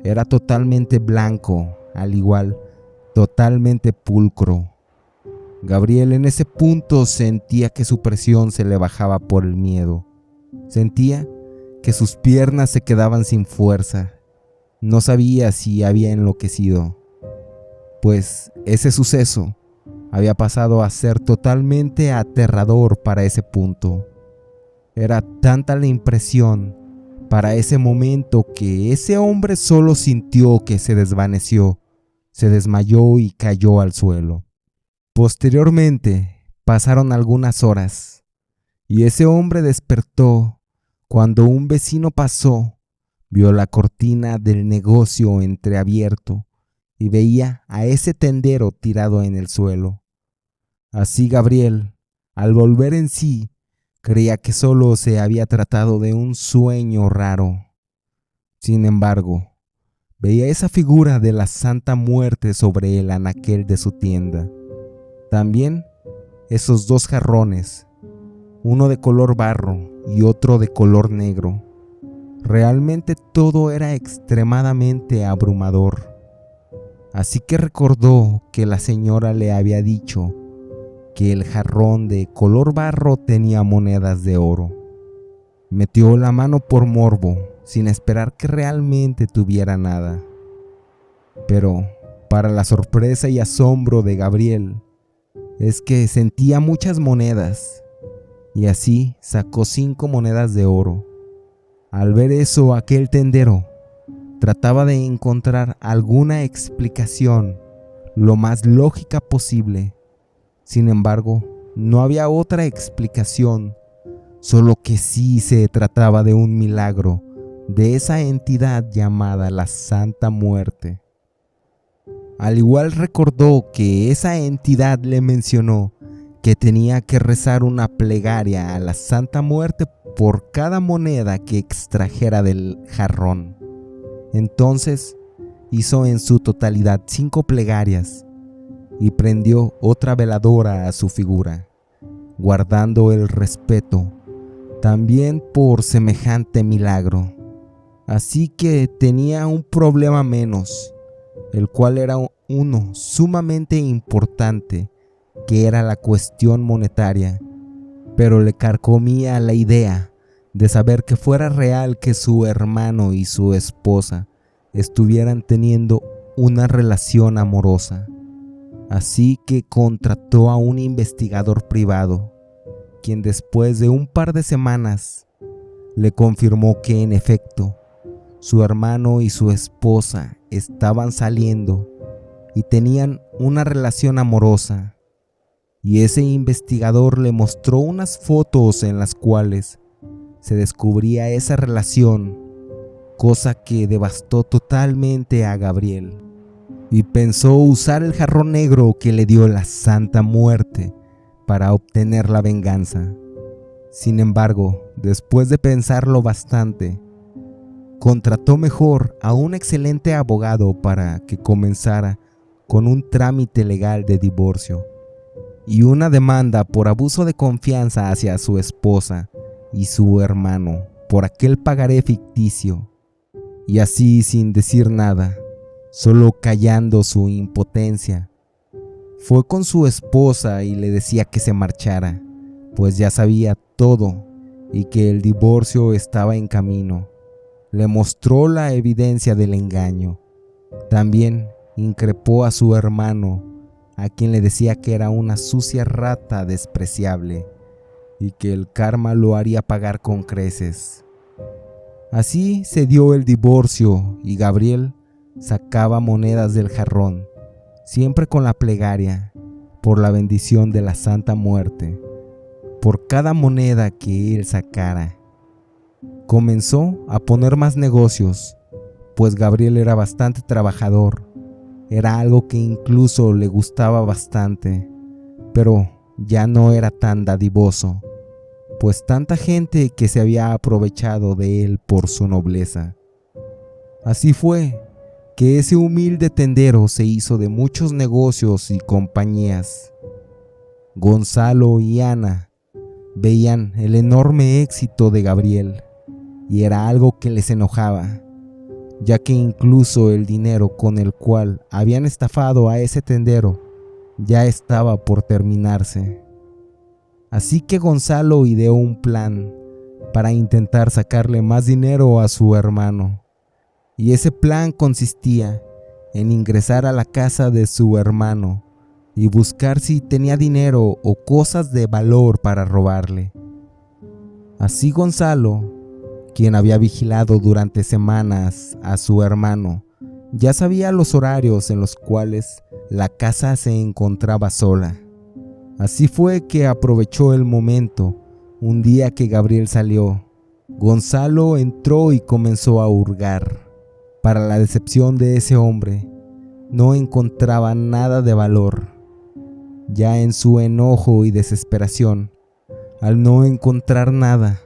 Era totalmente blanco, al igual, totalmente pulcro. Gabriel en ese punto sentía que su presión se le bajaba por el miedo. Sentía que sus piernas se quedaban sin fuerza. No sabía si había enloquecido, pues ese suceso había pasado a ser totalmente aterrador para ese punto. Era tanta la impresión para ese momento que ese hombre solo sintió que se desvaneció, se desmayó y cayó al suelo. Posteriormente pasaron algunas horas y ese hombre despertó cuando un vecino pasó. Vio la cortina del negocio entreabierto y veía a ese tendero tirado en el suelo. Así Gabriel, al volver en sí, creía que solo se había tratado de un sueño raro. Sin embargo, veía esa figura de la Santa Muerte sobre el anaquel de su tienda. También esos 2 jarrones, uno de color barro y otro de color negro. Realmente todo era extremadamente abrumador. Así que recordó que la señora le había dicho que el jarrón de color barro tenía monedas de oro. Metió la mano por morbo, sin esperar que realmente tuviera nada. Pero, para la sorpresa y asombro de Gabriel, es que sentía muchas monedas, y así sacó 5 monedas de oro. Al ver eso, aquel tendero trataba de encontrar alguna explicación lo más lógica posible. Sin embargo, no había otra explicación, solo que sí se trataba de un milagro de esa entidad llamada la Santa Muerte. Al igual recordó que esa entidad le mencionó que tenía que rezar una plegaria a la Santa Muerte por cada moneda que extrajera del jarrón. Entonces hizo en su totalidad 5 plegarias y prendió otra veladora a su figura, guardando el respeto también por semejante milagro. Así que tenía un problema menos, el cual era uno sumamente importante, que era la cuestión monetaria, pero le carcomía la idea de saber que fuera real que su hermano y su esposa estuvieran teniendo una relación amorosa. Así que contrató a un investigador privado, quien después de un par de semanas le confirmó que en efecto su hermano y su esposa estaban saliendo y tenían una relación amorosa. Y ese investigador le mostró unas fotos en las cuales se descubría esa relación, cosa que devastó totalmente a Gabriel. Y pensó usar el jarrón negro que le dio la Santa Muerte para obtener la venganza. Sin embargo, después de pensarlo bastante, contrató mejor a un excelente abogado para que comenzara con un trámite legal de divorcio y una demanda por abuso de confianza hacia su esposa y su hermano por aquel pagaré ficticio. Y así, sin decir nada, solo callando su impotencia, fue con su esposa y le decía que se marchara, pues ya sabía todo y que el divorcio estaba en camino. Le mostró la evidencia del engaño. También increpó a su hermano, a quien le decía que era una sucia rata despreciable y que el karma lo haría pagar con creces. Así se dio el divorcio y Gabriel sacaba monedas del jarrón, siempre con la plegaria por la bendición de la Santa Muerte. Por cada moneda que él sacara, comenzó a poner más negocios, pues Gabriel era bastante trabajador. Era algo que incluso le gustaba bastante, pero ya no era tan dadivoso, pues tanta gente que se había aprovechado de él por su nobleza. Así fue que ese humilde tendero se hizo de muchos negocios y compañías. Gonzalo y Ana veían el enorme éxito de Gabriel y era algo que les enojaba, ya que incluso el dinero con el cual habían estafado a ese tendero ya estaba por terminarse. Así que Gonzalo ideó un plan para intentar sacarle más dinero a su hermano, y ese plan consistía en ingresar a la casa de su hermano y buscar si tenía dinero o cosas de valor para robarle. Así Gonzalo, quien había vigilado durante semanas a su hermano, ya sabía los horarios en los cuales la casa se encontraba sola. Así fue que aprovechó el momento. Un día que Gabriel salió, Gonzalo entró y comenzó a hurgar. Para la decepción de ese hombre, no encontraba nada de valor. Ya en su enojo y desesperación, al no encontrar nada,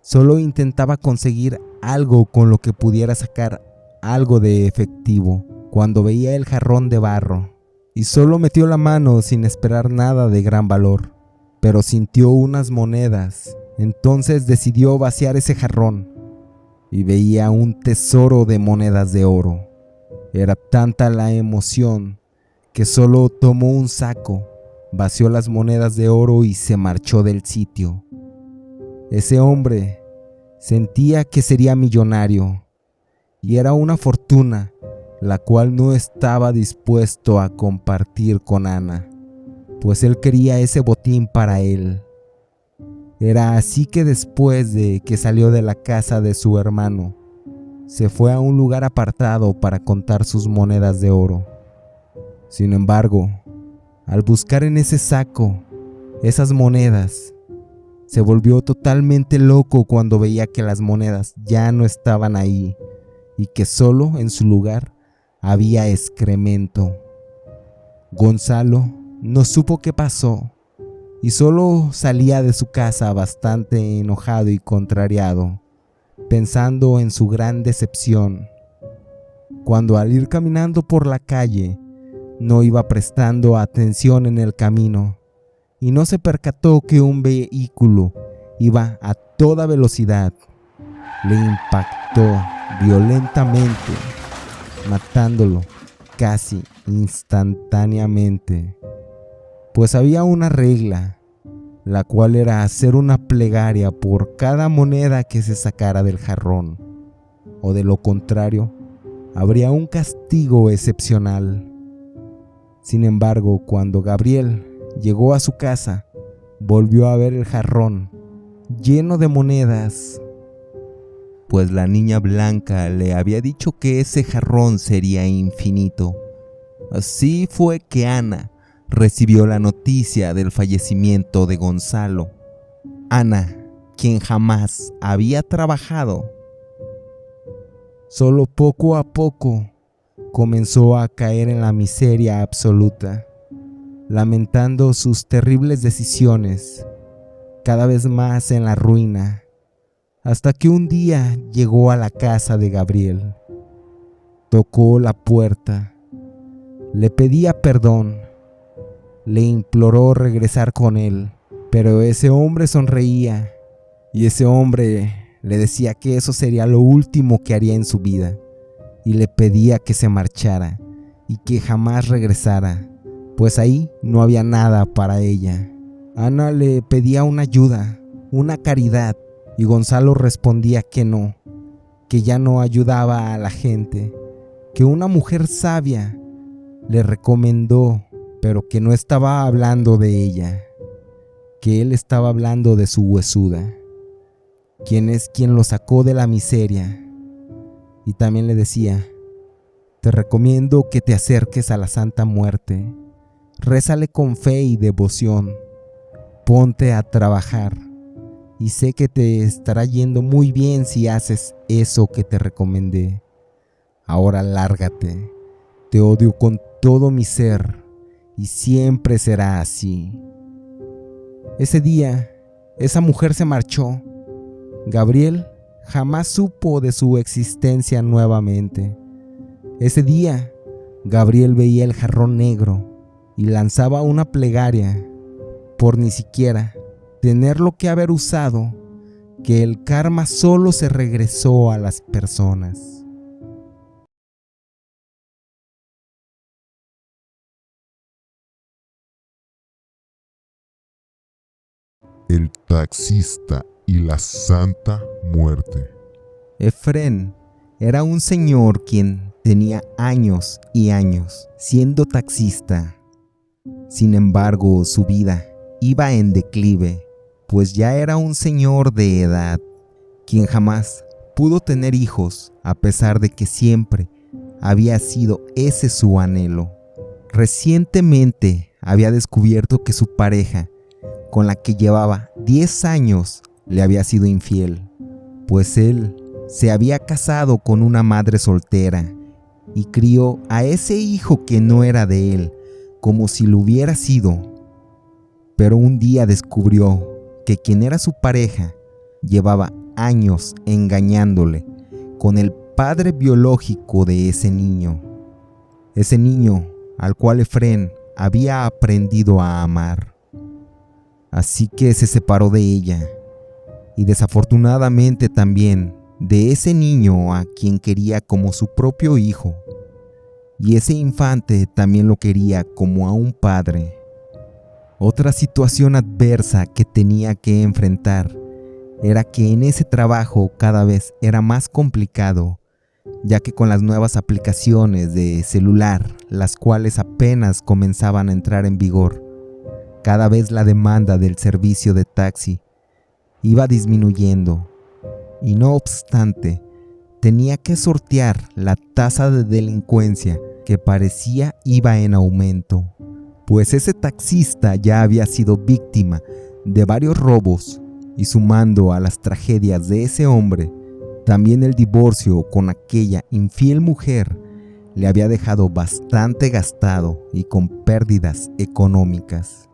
solo intentaba conseguir algo con lo que pudiera sacar algo de efectivo, cuando veía el jarrón de barro, y solo metió la mano sin esperar nada de gran valor, pero sintió unas monedas. Entonces decidió vaciar ese jarrón y veía un tesoro de monedas de oro. Era tanta la emoción que solo tomó un saco, vació las monedas de oro y se marchó del sitio. Ese hombre sentía que sería millonario y era una fortuna la cual no estaba dispuesto a compartir con Ana, pues él quería ese botín para él. Era así que después de que salió de la casa de su hermano, se fue a un lugar apartado para contar sus monedas de oro. Sin embargo, al buscar en ese saco esas monedas, se volvió totalmente loco cuando veía que las monedas ya no estaban ahí y que solo en su lugar había excremento. Gonzalo no supo qué pasó y solo salía de su casa bastante enojado y contrariado, pensando en su gran decepción, cuando al ir caminando por la calle no iba prestando atención en el camino y no se percató que un vehículo iba a toda velocidad. Le impactó violentamente, matándolo casi instantáneamente, pues había una regla, la cual era hacer una plegaria por cada moneda que se sacara del jarrón, o de lo contrario, habría un castigo excepcional. Sin embargo, cuando Gabriel llegó a su casa, volvió a ver el jarrón lleno de monedas, pues la niña blanca le había dicho que ese jarrón sería infinito. Así fue que Ana recibió la noticia del fallecimiento de Gonzalo. Ana, quien jamás había trabajado, solo poco a poco comenzó a caer en la miseria absoluta, lamentando sus terribles decisiones, cada vez más en la ruina, hasta que un día llegó a la casa de Gabriel. Tocó la puerta, le pedía perdón, le imploró regresar con él, pero ese hombre sonreía y ese hombre le decía que eso sería lo último que haría en su vida y le pedía que se marchara y que jamás regresara, pues ahí no había nada para ella. Ana le pedía una ayuda, una caridad, y Gonzalo respondía que no, que ya no ayudaba a la gente, que una mujer sabia le recomendó, pero que no estaba hablando de ella, que él estaba hablando de su huesuda, quien es quien lo sacó de la miseria. Y también le decía: te recomiendo que te acerques a la Santa Muerte, rézale con fe y devoción, ponte a trabajar, y sé que te estará yendo muy bien si haces eso que te recomendé. Ahora lárgate, te odio con todo mi ser, y siempre será así. Ese día, esa mujer se marchó. Gabriel jamás supo de su existencia nuevamente. Ese día, Gabriel veía el jarrón negro y lanzaba una plegaria por ni siquiera tenerlo que haber usado, que el karma solo se regresó a las personas. El taxista y la Santa Muerte. Efrén era un señor quien tenía años y años siendo taxista. Sin embargo, su vida iba en declive, pues ya era un señor de edad, quien jamás pudo tener hijos, a pesar de que siempre había sido ese su anhelo. Recientemente había descubierto que su pareja, con la que llevaba 10 años, le había sido infiel, pues él se había casado con una madre soltera y crió a ese hijo que no era de él, como si lo hubiera sido. Pero un día descubrió que quien era su pareja llevaba años engañándole con el padre biológico de ese niño al cual Efrén había aprendido a amar. Así que se separó de ella, y desafortunadamente también de ese niño a quien quería como su propio hijo, y ese infante también lo quería como a un padre. Otra situación adversa que tenía que enfrentar era que en ese trabajo cada vez era más complicado, ya que con las nuevas aplicaciones de celular, las cuales apenas comenzaban a entrar en vigor, cada vez la demanda del servicio de taxi iba disminuyendo, y no obstante, tenía que sortear la tasa de delincuencia que parecía iba en aumento, pues ese taxista ya había sido víctima de varios robos, y sumando a las tragedias de ese hombre, también el divorcio con aquella infiel mujer le había dejado bastante gastado y con pérdidas económicas.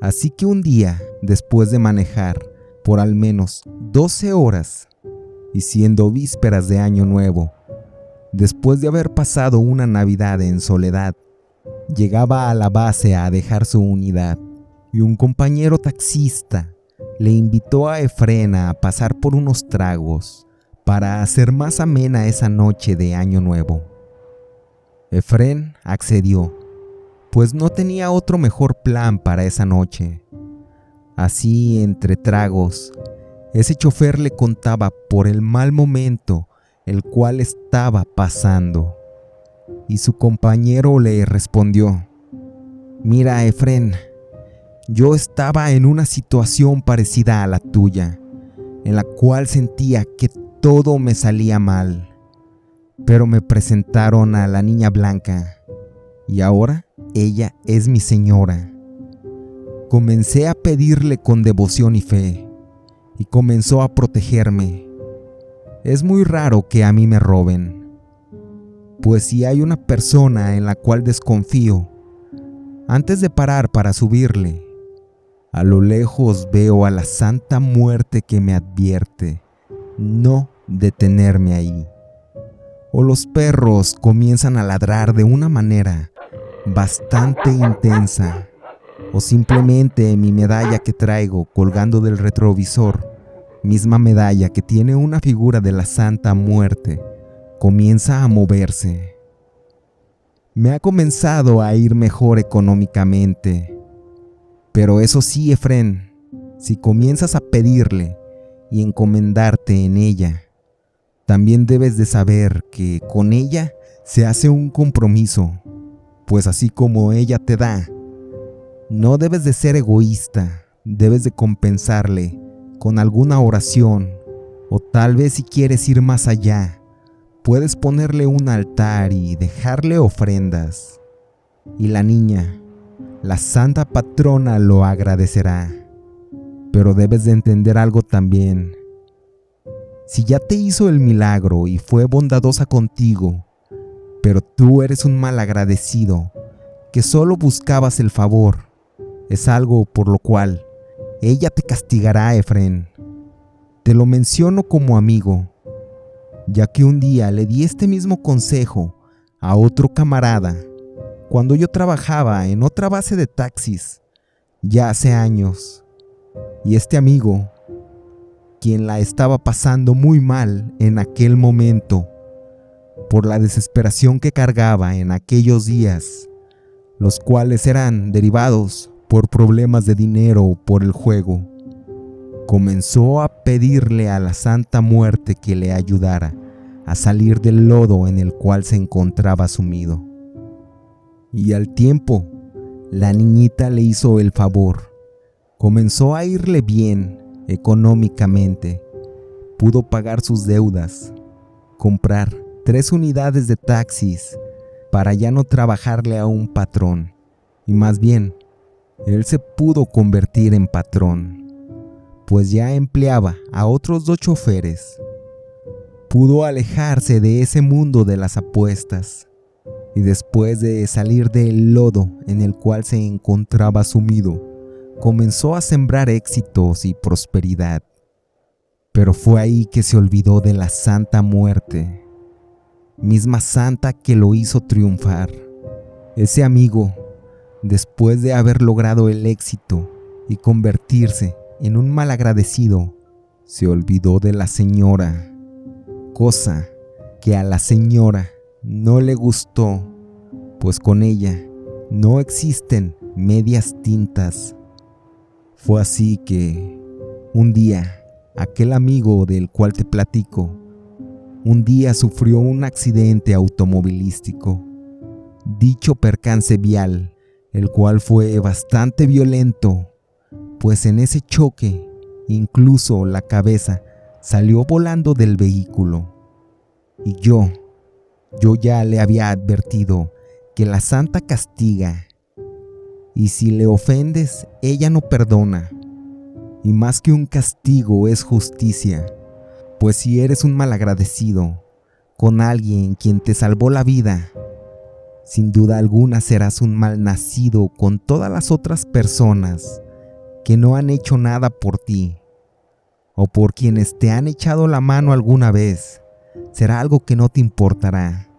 Así que un día, después de manejar por al menos 12 horas, y siendo vísperas de Año Nuevo, después de haber pasado una Navidad en soledad, llegaba a la base a dejar su unidad, y un compañero taxista le invitó a Efrén a pasar por unos tragos para hacer más amena esa noche de Año Nuevo. Efrén accedió, pues no tenía otro mejor plan para esa noche. Así, entre tragos, ese chofer le contaba por el mal momento el cual estaba pasando. Y su compañero le respondió: «Mira, Efrén, yo estaba en una situación parecida a la tuya, en la cual sentía que todo me salía mal, pero me presentaron a la niña blanca, y ahora ella es mi señora. Comencé a pedirle con devoción y fe, y comenzó a protegerme. Es muy raro que a mí me roben, pues si hay una persona en la cual desconfío, antes de parar para subirle, a lo lejos veo a la Santa Muerte que me advierte no detenerme ahí. O los perros comienzan a ladrar de una manera bastante intensa, o simplemente mi medalla que traigo colgando del retrovisor, misma medalla que tiene una figura de la Santa Muerte, comienza a moverse. Me ha comenzado a ir mejor económicamente. Pero eso sí, Efrén, si comienzas a pedirle y encomendarte en ella, también debes de saber que con ella se hace un compromiso, pues así como ella te da, no debes de ser egoísta, debes de compensarle con alguna oración, o tal vez si quieres ir más allá, puedes ponerle un altar y dejarle ofrendas. Y la niña, la santa patrona, lo agradecerá. Pero debes de entender algo también. Si ya te hizo el milagro y fue bondadosa contigo, pero tú eres un malagradecido que solo buscabas el favor, es algo por lo cual ella te castigará, Efrén. Te lo menciono como amigo, ya que un día le di este mismo consejo a otro camarada cuando yo trabajaba en otra base de taxis, ya hace años, y este amigo, quien la estaba pasando muy mal en aquel momento, por la desesperación que cargaba en aquellos días, los cuales eran derivados por problemas de dinero o por el juego, comenzó a pedirle a la Santa Muerte que le ayudara a salir del lodo en el cual se encontraba sumido. Y al tiempo, la niñita le hizo el favor. Comenzó a irle bien económicamente. Pudo pagar sus deudas, comprar 3 unidades de taxis para ya no trabajarle a un patrón. Y más bien, él se pudo convertir en patrón, pues ya empleaba a otros 2 choferes. Pudo alejarse de ese mundo de las apuestas. Y después de salir del lodo en el cual se encontraba sumido, comenzó a sembrar éxitos y prosperidad. Pero fue ahí que se olvidó de la Santa Muerte, misma santa que lo hizo triunfar. Ese amigo, después de haber logrado el éxito y convertirse en un malagradecido, se olvidó de la señora, cosa que a la señora no le gustó, pues con ella no existen medias tintas. Fue así que un día, aquel amigo del cual te platico, un día sufrió un accidente automovilístico. Dicho percance vial, el cual fue bastante violento, pues en ese choque, incluso la cabeza salió volando del vehículo. Y yo ya le había advertido que la santa castiga, y si le ofendes, ella no perdona. Y más que un castigo es justicia, pues si eres un malagradecido con alguien quien te salvó la vida, sin duda alguna serás un malnacido con todas las otras personas que no han hecho nada por ti, o por quienes te han echado la mano alguna vez. Será algo que no te importará.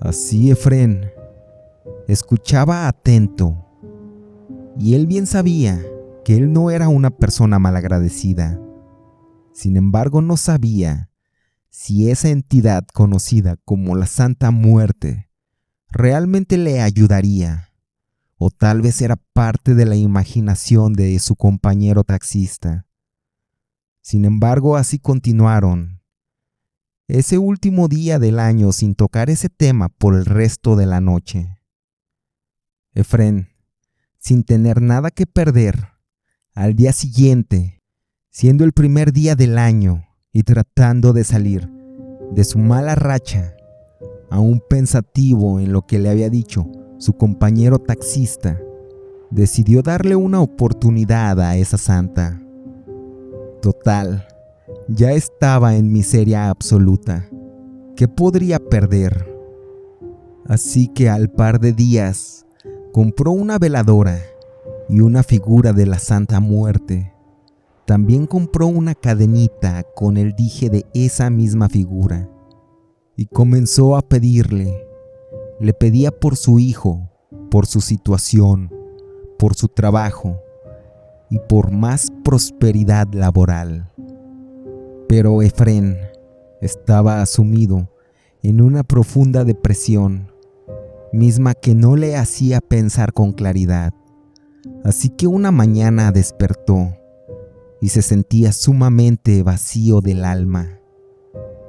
Así Efrén escuchaba atento, y él bien sabía que él no era una persona malagradecida. Sin embargo, no sabía si esa entidad conocida como la Santa Muerte realmente le ayudaría, o tal vez era parte de la imaginación de su compañero taxista. Sin embargo, así continuaron. ese último día del año sin tocar ese tema por el resto de la noche. Efrén, sin tener nada que perder, al día siguiente, siendo el primer día del año y tratando de salir de su mala racha, aún pensativo en lo que le había dicho su compañero taxista, decidió darle una oportunidad a esa santa. Total, ya estaba en miseria absoluta. ¿Qué podría perder? Así que al par de días, compró una veladora y una figura de la Santa Muerte. También compró una cadenita con el dije de esa misma figura. Y comenzó a pedirle. Le pedía por su hijo, por su situación, por su trabajo y por más prosperidad laboral. Pero Efrén estaba sumido en una profunda depresión, misma que no le hacía pensar con claridad. Así que una mañana despertó y se sentía sumamente vacío del alma.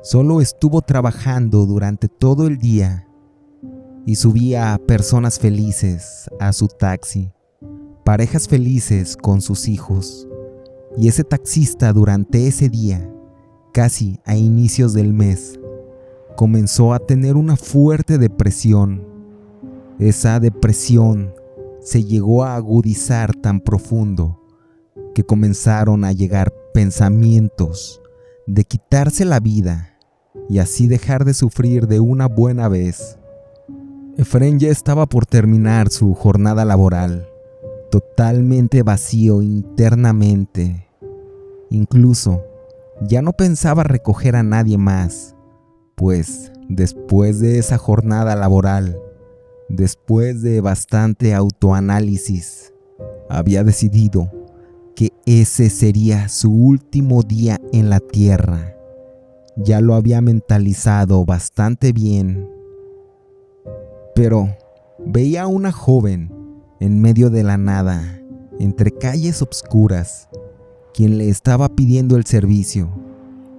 Solo estuvo trabajando durante todo el día y subía a personas felices a su taxi, parejas felices con sus hijos. Y ese taxista durante ese día, casi a inicios del mes, comenzó a tener una fuerte depresión. Esa depresión se llegó a agudizar tan profundo que comenzaron a llegar pensamientos de quitarse la vida y así dejar de sufrir de una buena vez. Efrén ya estaba por terminar su jornada laboral, totalmente vacío internamente. Incluso ya no pensaba recoger a nadie más, pues después de esa jornada laboral, después de bastante autoanálisis, había decidido que ese sería su último día en la tierra. Ya lo había mentalizado bastante bien. Pero veía a una joven en medio de la nada, entre calles obscuras, quien le estaba pidiendo el servicio.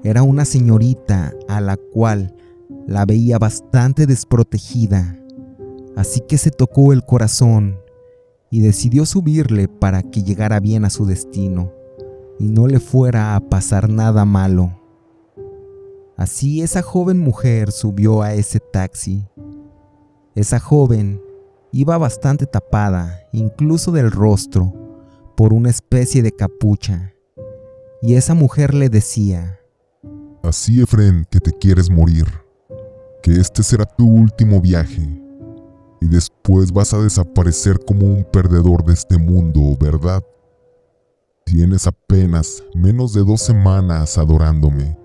Era una señorita a la cual la veía bastante desprotegida, así que se tocó el corazón y decidió subirle para que llegara bien a su destino y no le fuera a pasar nada malo. Así esa joven mujer subió a ese taxi. Esa joven iba bastante tapada, incluso del rostro, por una especie de capucha. Y esa mujer le decía: Así, Efrén, que te quieres morir, que este será tu último viaje, y después vas a desaparecer como un perdedor de este mundo, ¿verdad? Tienes apenas menos de 2 semanas adorándome,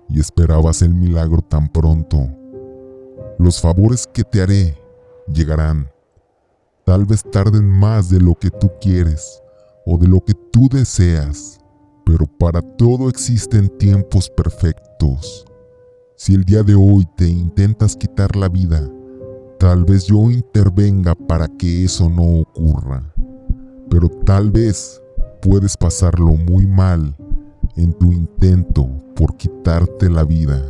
y esperabas el milagro tan pronto. Los favores que te haré llegarán. Tal vez tarden más de lo que tú quieres o de lo que tú deseas, pero para todo existen tiempos perfectos. Si el día de hoy te intentas quitar la vida, tal vez yo intervenga para que eso no ocurra, pero tal vez puedes pasarlo muy mal en tu intento por quitarte la vida.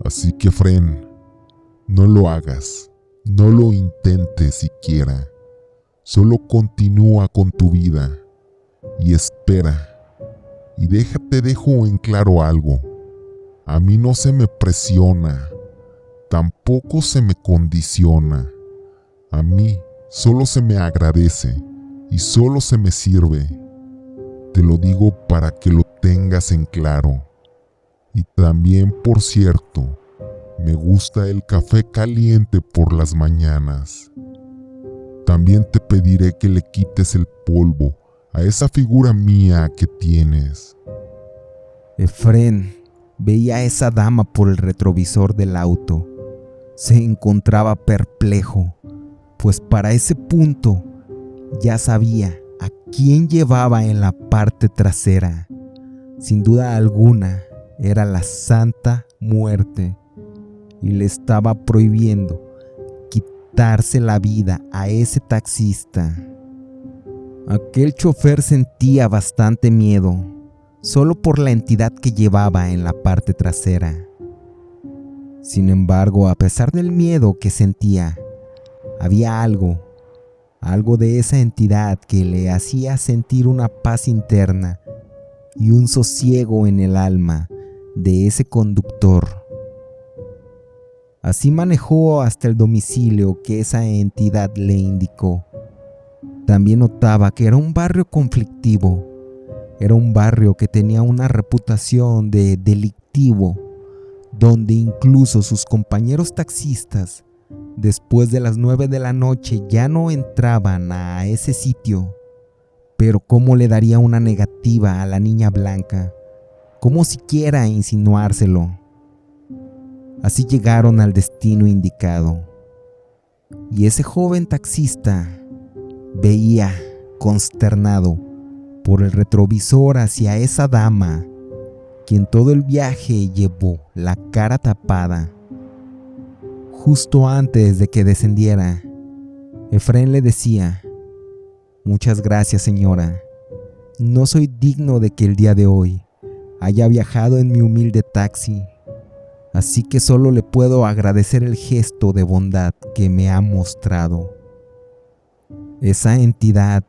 Así que, Efrén, no lo hagas, no lo intentes siquiera. Solo continúa con tu vida y espera. Y te dejo en claro algo. A mí no se me presiona, tampoco se me condiciona. A mí solo se me agradece y solo se me sirve. Te lo digo para que lo tengas en claro. Y también, por cierto, me gusta el café caliente por las mañanas. También te pediré que le quites el polvo a esa figura mía que tienes. Efrén veía a esa dama por el retrovisor del auto. Se encontraba perplejo, pues para ese punto ya sabía a quién llevaba en la parte trasera. Sin duda alguna, era la Santa Muerte, y le estaba prohibiendo quitarse la vida a ese taxista. Aquel chofer sentía bastante miedo, solo por la entidad que llevaba en la parte trasera. Sin embargo, a pesar del miedo que sentía, había algo de esa entidad que le hacía sentir una paz interna y un sosiego en el alma de ese conductor. Así manejó hasta el domicilio que esa entidad le indicó. También notaba que era un barrio conflictivo, era un barrio que tenía una reputación de delictivo, donde incluso sus compañeros taxistas, después de las 9 de la noche, ya no entraban a ese sitio. Pero ¿cómo le daría una negativa a la niña blanca? ¿Cómo siquiera insinuárselo? Así llegaron al destino indicado. Y ese joven taxista veía, consternado, por el retrovisor hacia esa dama, quien todo el viaje llevó la cara tapada. Justo antes de que descendiera, Efraín le decía: «Muchas gracias, señora. No soy digno de que el día de hoy haya viajado en mi humilde taxi, así que solo le puedo agradecer el gesto de bondad que me ha mostrado». Esa entidad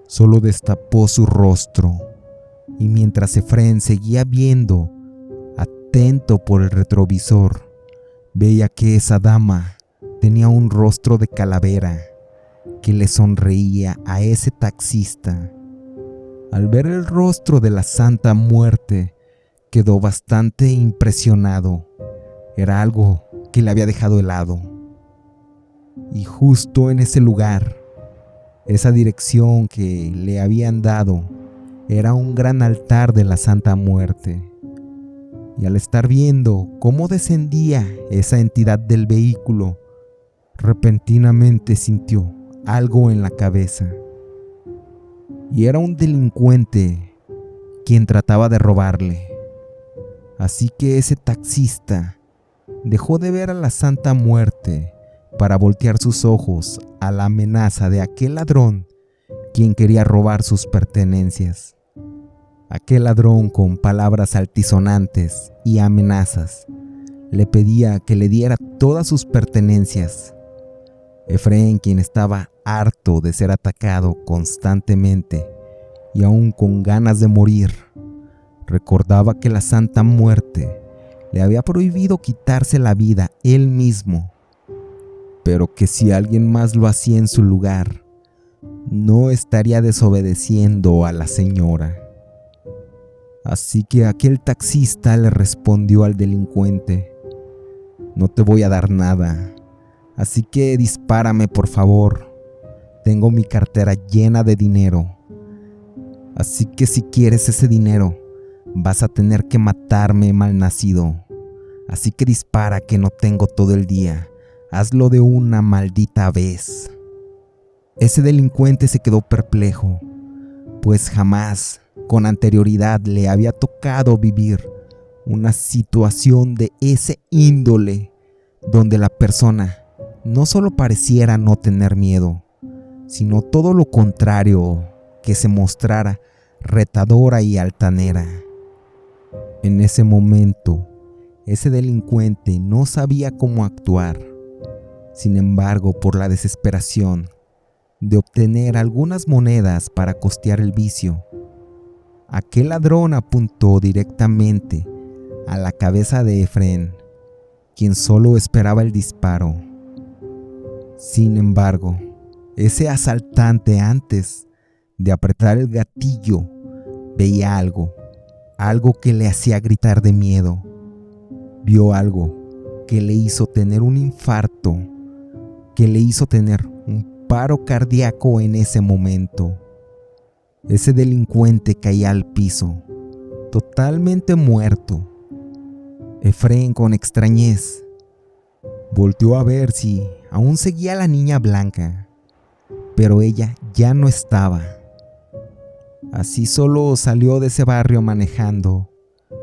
solo destapó su rostro, y mientras Efraín seguía viendo, atento por el retrovisor, veía que esa dama tenía un rostro de calavera que le sonreía a ese taxista. Al ver el rostro de la Santa Muerte, quedó bastante impresionado. Era algo que le había dejado helado. Y justo en ese lugar, esa dirección que le habían dado, era un gran altar de la Santa Muerte. Y al estar viendo cómo descendía esa entidad del vehículo, repentinamente sintió algo en la cabeza. Y era un delincuente quien trataba de robarle. Así que ese taxista dejó de ver a la Santa Muerte para voltear sus ojos a la amenaza de aquel ladrón quien quería robar sus pertenencias. Aquel ladrón, con palabras altisonantes y amenazas, le pedía que le diera todas sus pertenencias. Efraín, quien estaba harto de ser atacado constantemente y aún con ganas de morir, recordaba que la Santa Muerte le había prohibido quitarse la vida él mismo, pero que si alguien más lo hacía en su lugar, no estaría desobedeciendo a la señora. Así que aquel taxista le respondió al delincuente: «No te voy a dar nada, así que dispárame, por favor. Tengo mi cartera llena de dinero. Así que si quieres ese dinero, vas a tener que matarme, malnacido. Así que dispara, que no tengo todo el día. Hazlo de una maldita vez». Ese delincuente se quedó perplejo, pues jamás con anterioridad le había tocado vivir una situación de ese índole, donde la persona no solo pareciera no tener miedo, sino todo lo contrario, que se mostrara retadora y altanera. En ese momento, ese delincuente no sabía cómo actuar. Sin embargo, por la desesperación de obtener algunas monedas para costear el vicio, aquel ladrón apuntó directamente a la cabeza de Efraín, quien solo esperaba el disparo. Sin embargo, ese asaltante, antes de apretar el gatillo, veía algo que le hacía gritar de miedo. Vio algo que le hizo tener un infarto, que le hizo tener un paro cardíaco en ese momento. Ese delincuente caía al piso, totalmente muerto. Efraín, con extrañez, volteó a ver si aún seguía la niña blanca, pero ella ya no estaba. Así solo salió de ese barrio manejando,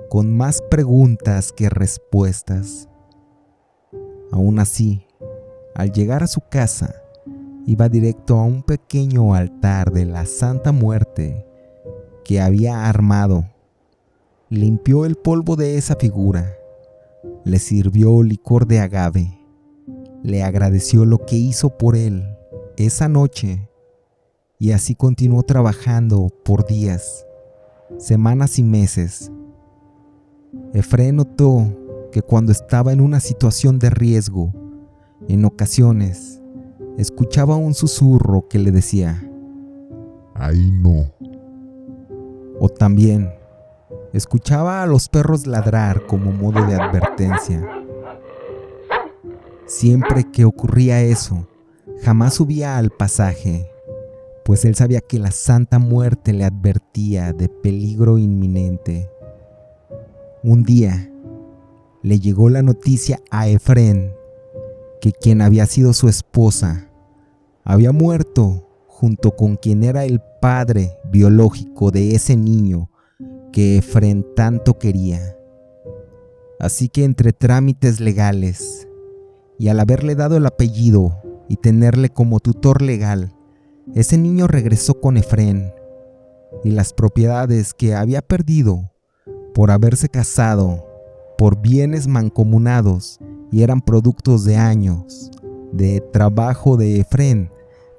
con más preguntas que respuestas. Aún así, al llegar a su casa, iba directo a un pequeño altar de la Santa Muerte que había armado. Limpió el polvo de esa figura le sirvió licor de agave, le agradeció lo que hizo por él esa noche y así continuó trabajando por días, semanas y meses. Efrén notó que cuando estaba en una situación de riesgo, en ocasiones escuchaba un susurro que le decía: ahí no. O también escuchaba a los perros ladrar como modo de advertencia. Siempre que ocurría eso, jamás subía al pasaje, pues él sabía que la Santa Muerte le advertía de peligro inminente. Un día le llegó la noticia a Efrén que quien había sido su esposa había muerto junto con quien era el padre biológico de ese niño que Efrén tanto quería. Así que entre trámites legales y al haberle dado el apellido y tenerle como tutor legal, ese niño regresó con Efrén y las propiedades que había perdido por haberse casado por bienes mancomunados y eran productos de años de trabajo de Efrén,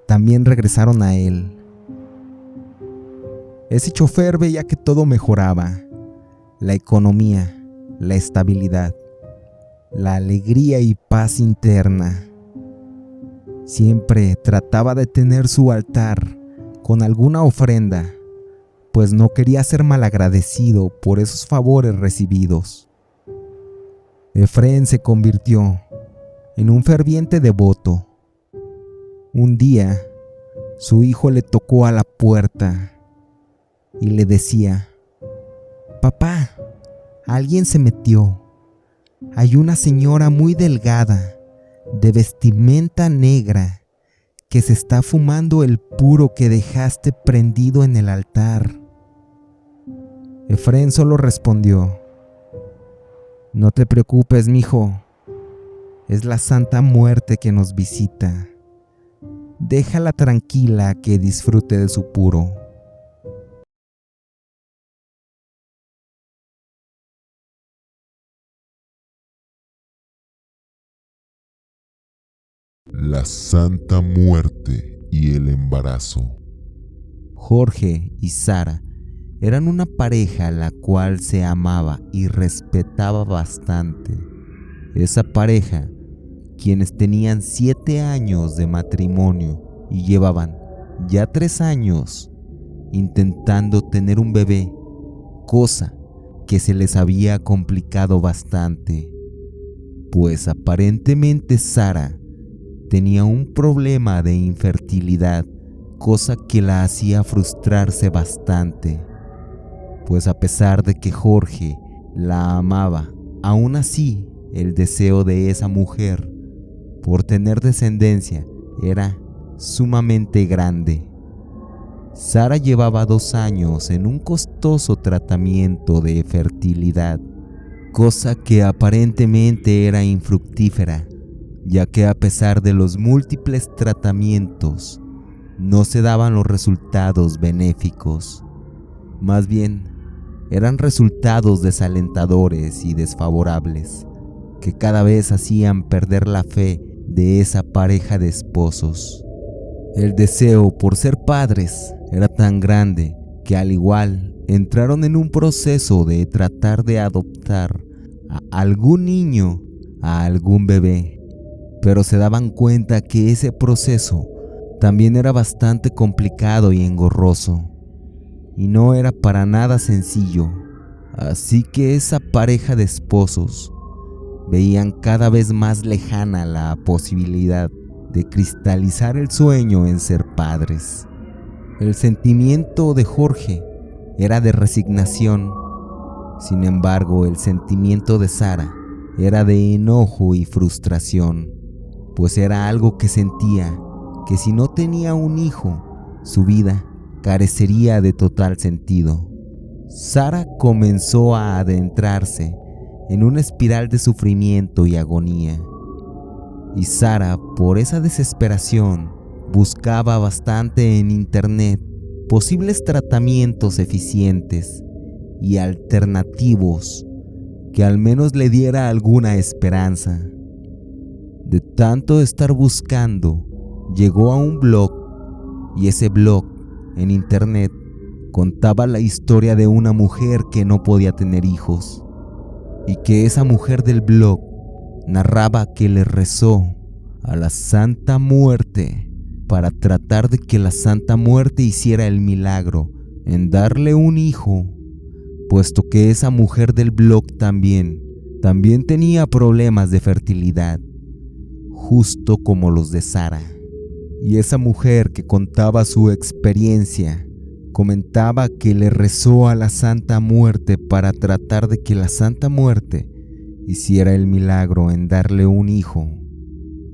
también regresaron a él. Ese chofer veía que todo mejoraba: la economía, la estabilidad, la alegría y paz interna. Siempre trataba de tener su altar con alguna ofrenda, pues no quería ser malagradecido por esos favores recibidos. Efrén se convirtió en un ferviente devoto. Un día, su hijo le tocó a la puerta y le decía: papá, alguien se metió. Hay una señora muy delgada, de vestimenta negra, que se está fumando el puro que dejaste prendido en el altar. Efrén solo respondió: no te preocupes, mijo, es la Santa Muerte que nos visita. Déjala tranquila que disfrute de su puro. La Santa Muerte y el embarazo. Jorge y Sara eran una pareja la cual se amaba y respetaba bastante. Esa pareja, quienes tenían 7 años de matrimonio y llevaban ya 3 años intentando tener un bebé, cosa que se les había complicado bastante, pues aparentemente Sara tenía un problema de infertilidad, cosa que la hacía frustrarse bastante, pues a pesar de que Jorge la amaba, aún así el deseo de esa mujer por tener descendencia era sumamente grande. Sara llevaba 2 años en un costoso tratamiento de fertilidad, cosa que aparentemente era infructífera, ya que a pesar de los múltiples tratamientos, no se daban los resultados benéficos. Más bien, eran resultados desalentadores y desfavorables, que cada vez hacían perder la fe de esa pareja de esposos. El deseo por ser padres era tan grande que al igual entraron en un proceso de tratar de adoptar a algún niño, a algún bebé, pero se daban cuenta que ese proceso también era bastante complicado y engorroso, y no era para nada sencillo. Así que esa pareja de esposos veían cada vez más lejana la posibilidad de cristalizar el sueño en ser padres. El sentimiento de Jorge era de resignación. Sin embargo, el sentimiento de Sara era de enojo y frustración, pues era algo que sentía que si no tenía un hijo, su vida carecería de total sentido. Sara comenzó a adentrarse en una espiral de sufrimiento y agonía. Y Sara, por esa desesperación, buscaba bastante en internet posibles tratamientos eficientes y alternativos que al menos le diera alguna esperanza. De tanto estar buscando, llegó a un blog, y ese blog en internet contaba la historia de una mujer que no podía tener hijos, y que esa mujer del blog narraba que le rezó a la Santa Muerte para tratar de que la Santa Muerte hiciera el milagro en darle un hijo, puesto que esa mujer del blog también tenía problemas de fertilidad, justo como los de Sara. Y esa mujer que contaba su experiencia comentaba que le rezó a la Santa Muerte para tratar de que la Santa Muerte hiciera el milagro en darle un hijo.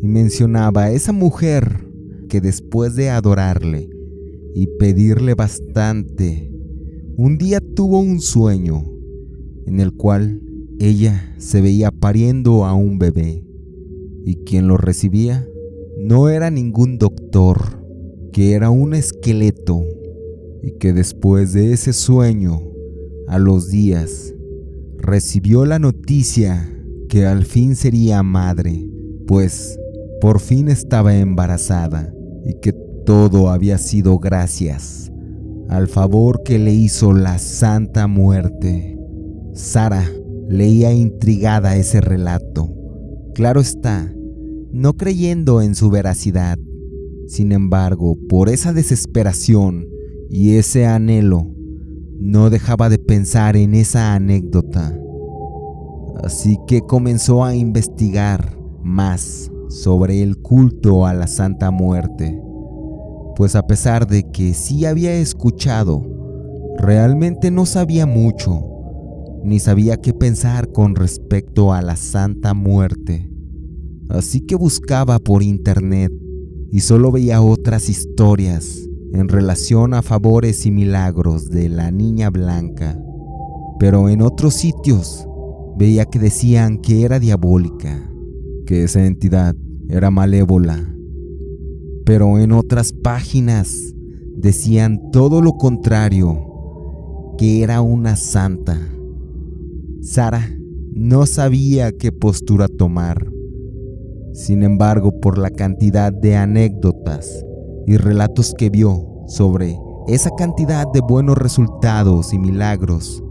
Y mencionaba a esa mujer que después de adorarle y pedirle bastante, un día tuvo un sueño en el cual ella se veía pariendo a un bebé, y quien lo recibía no era ningún doctor, que era un esqueleto, y que después de ese sueño, a los días, recibió la noticia que al fin sería madre, pues por fin estaba embarazada, y que todo había sido gracias al favor que le hizo la Santa Muerte. Sara leía intrigada ese relato, claro está, no creyendo en su veracidad. Sin embargo, por esa desesperación y ese anhelo, no dejaba de pensar en esa anécdota. Así que comenzó a investigar más sobre el culto a la Santa Muerte, pues a pesar de que sí había escuchado, realmente no sabía mucho, ni sabía qué pensar con respecto a la Santa Muerte. Así que buscaba por internet y solo veía otras historias en relación a favores y milagros de la Niña Blanca, pero en otros sitios veía que decían que era diabólica, que esa entidad era malévola, pero en otras páginas decían todo lo contrario, que era una santa. Sara no sabía qué postura tomar. Sin embargo, por la cantidad de anécdotas y relatos que vio sobre esa cantidad de buenos resultados y milagros,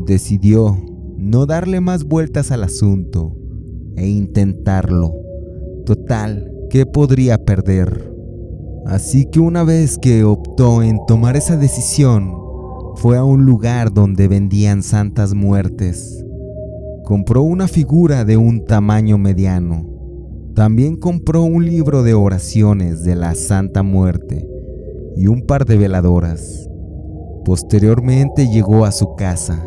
decidió no darle más vueltas al asunto e intentarlo. Total, ¿qué podría perder? Así que una vez que optó en tomar esa decisión, fue a un lugar donde vendían santas muertes. Compró una figura de un tamaño mediano. También compró un libro de oraciones de la Santa Muerte y un par de veladoras. Posteriormente llegó a su casa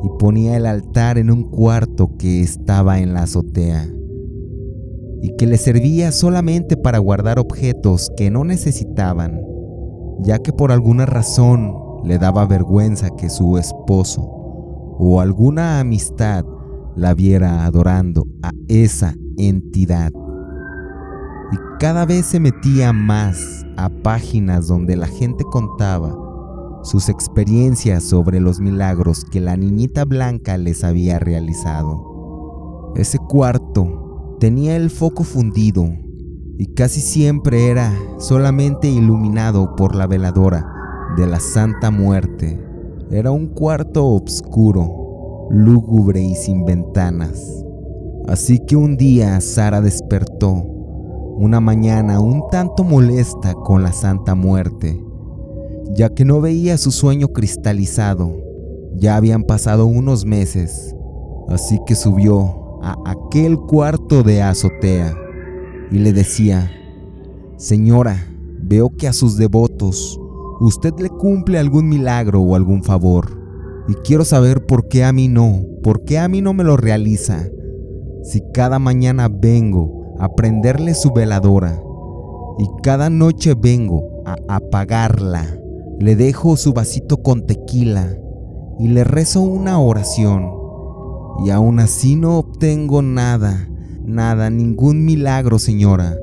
y ponía el altar en un cuarto que estaba en la azotea y que le servía solamente para guardar objetos que no necesitaban, ya que por alguna razón le daba vergüenza que su esposo o alguna amistad la viera adorando a esa entidad. Y cada vez se metía más a páginas donde la gente contaba sus experiencias sobre los milagros que la Niñita Blanca les había realizado. Ese cuarto tenía el foco fundido y casi siempre era solamente iluminado por la veladora de la Santa Muerte. Era un cuarto oscuro, lúgubre y sin ventanas. Así que un día Sara despertó, una mañana un tanto molesta con la Santa Muerte, ya que no veía su sueño cristalizado. Ya habían pasado unos meses, así que subió a aquel cuarto de azotea y le decía: «Señora, veo que a sus devotos usted le cumple algún milagro o algún favor, y quiero saber por qué a mí no me lo realiza. Si cada mañana vengo a prenderle su veladora y cada noche vengo a apagarla, le dejo su vasito con tequila y le rezo una oración, y aún así no obtengo nada, ningún milagro, señora,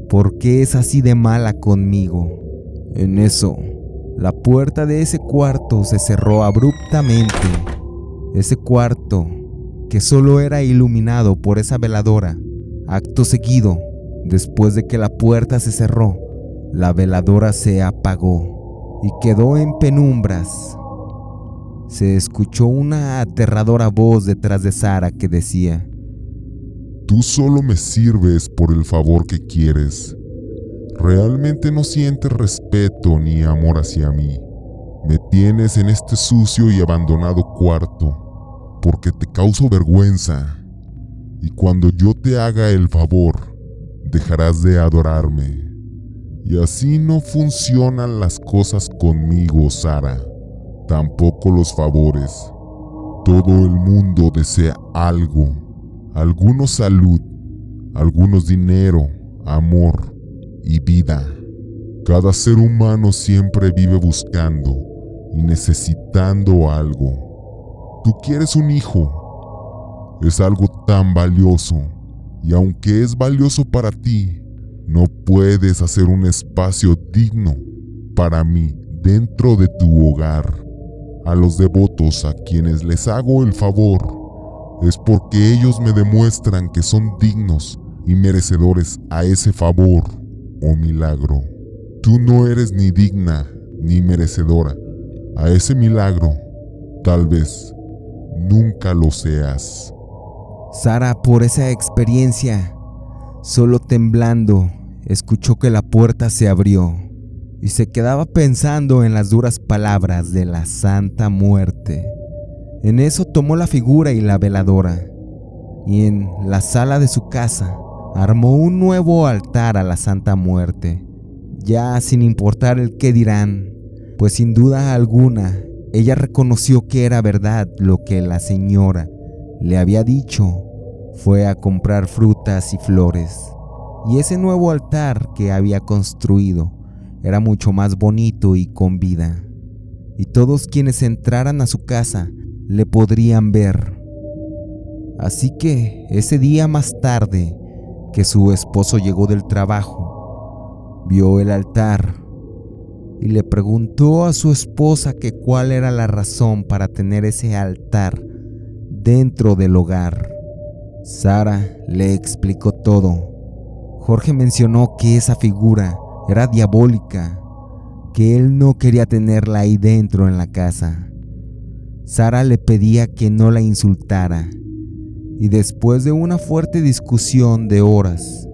¿por qué es así de mala conmigo?». En eso, la puerta de ese cuarto se cerró abruptamente. Ese cuarto que solo era iluminado por esa veladora. Acto seguido, después de que la puerta se cerró, la veladora se apagó y quedó en penumbras. Se escuchó una aterradora voz detrás de Sara que decía: Tú solo me sirves por el favor que quieres. Realmente no sientes respeto ni amor hacia mí. Me tienes en este sucio y abandonado cuarto porque te causo vergüenza. Y cuando yo te haga el favor, dejarás de adorarme. Y así no funcionan las cosas conmigo, Sara. Tampoco los favores. Todo el mundo desea algo. Algunos salud, algunos dinero, amor y vida. Cada ser humano siempre vive buscando y necesitando algo. Tú quieres un hijo. Es algo tan valioso, y aunque es valioso para ti, no puedes hacer un espacio digno para mí dentro de tu hogar. A los devotos a quienes les hago el favor, es porque ellos me demuestran que son dignos y merecedores a ese favor o milagro. Tú no eres ni digna ni merecedora a ese milagro. Tal vez nunca lo seas. Sara, por esa experiencia, solo temblando, escuchó que la puerta se abrió y se quedaba pensando en las duras palabras de la Santa Muerte. En eso tomó la figura y la veladora, y en la sala de su casa armó un nuevo altar a la Santa Muerte, ya sin importar el qué dirán, pues sin duda alguna ella reconoció que era verdad lo que la señora le había dicho. Fue a comprar frutas y flores, y ese nuevo altar que había construido era mucho más bonito y con vida, y todos quienes entraran a su casa le podrían ver. Así que ese día más tarde que su esposo llegó del trabajo, vio el altar y le preguntó a su esposa que cuál era la razón para tener ese altar dentro del hogar. Sara le explicó todo. Jorge mencionó que esa figura era diabólica, que él no quería tenerla ahí dentro en la casa. Sara le pedía que no la insultara, y después de una fuerte discusión de horas,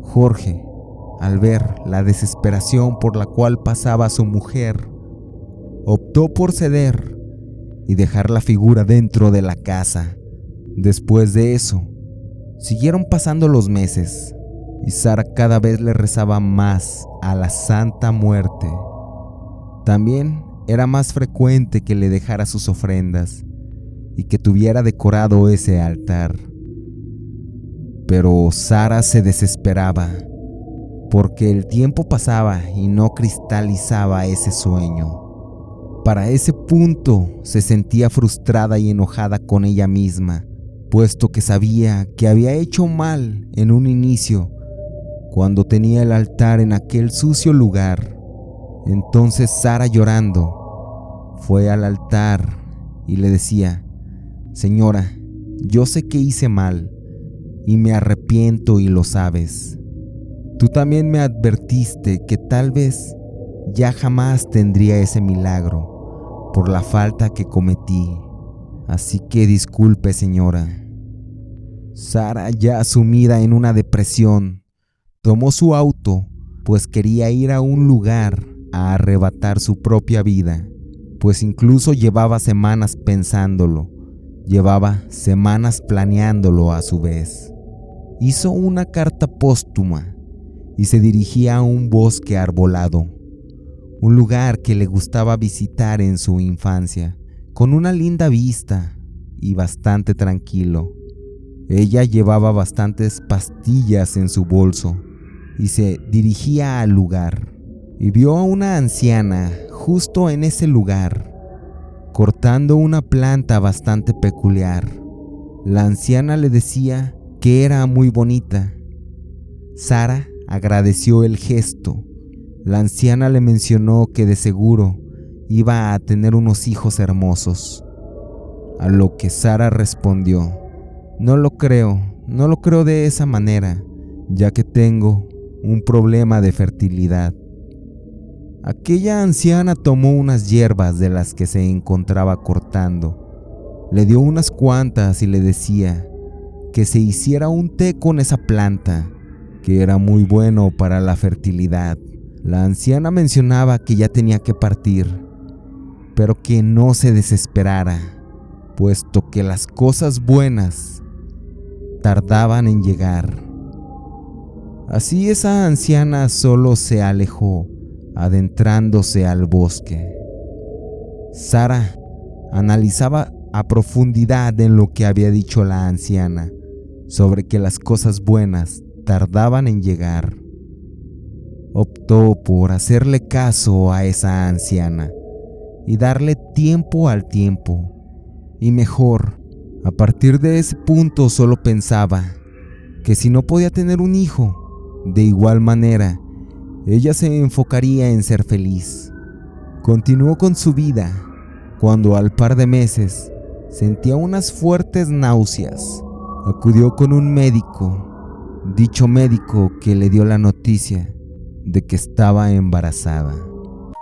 Jorge, al ver la desesperación por la cual pasaba su mujer, optó por ceder y dejar la figura dentro de la casa. Después de eso, siguieron pasando los meses y Sara cada vez le rezaba más a la Santa Muerte. También era más frecuente que le dejara sus ofrendas y que tuviera decorado ese altar. Pero Sara se desesperaba porque el tiempo pasaba y no cristalizaba ese sueño. Para ese punto se sentía frustrada y enojada con ella misma, puesto que sabía que había hecho mal en un inicio cuando tenía el altar en aquel sucio lugar. Entonces Sara, llorando, fue al altar y le decía: Señora, yo sé que hice mal y me arrepiento y lo sabes. Tú también me advertiste que tal vez ya jamás tendría ese milagro por la falta que cometí. Así que disculpe, señora. Sara, ya sumida en una depresión, tomó su auto, pues quería ir a un lugar a arrebatar su propia vida, pues incluso llevaba semanas pensándolo, llevaba semanas planeándolo a su vez. Hizo una carta póstuma y se dirigía a un bosque arbolado, un lugar que le gustaba visitar en su infancia, con una linda vista y bastante tranquilo. Ella llevaba bastantes pastillas en su bolso y se dirigía al lugar, y vio a una anciana justo en ese lugar, cortando una planta bastante peculiar. La anciana le decía que era muy bonita. Sara agradeció el gesto. La anciana le mencionó que de seguro iba a tener unos hijos hermosos. A lo que Sara respondió: no lo creo de esa manera, ya que tengo un problema de fertilidad. Aquella anciana tomó unas hierbas de las que se encontraba cortando, le dio unas cuantas y le decía que se hiciera un té con esa planta, que era muy bueno para la fertilidad. La anciana mencionaba que ya tenía que partir, pero que no se desesperara, puesto que las cosas buenas tardaban en llegar. Así esa anciana solo se alejó, adentrándose al bosque. Sara analizaba a profundidad en lo que había dicho la anciana sobre que las cosas buenas tardaban en llegar. Optó por hacerle caso a esa anciana y darle tiempo al tiempo. Y mejor, a partir de ese punto solo pensaba que si no podía tener un hijo, de igual manera, ella se enfocaría en ser feliz. Continuó con su vida, cuando al par de meses sentía unas fuertes náuseas. Acudió con un médico, dicho médico que le dio la noticia de que estaba embarazada.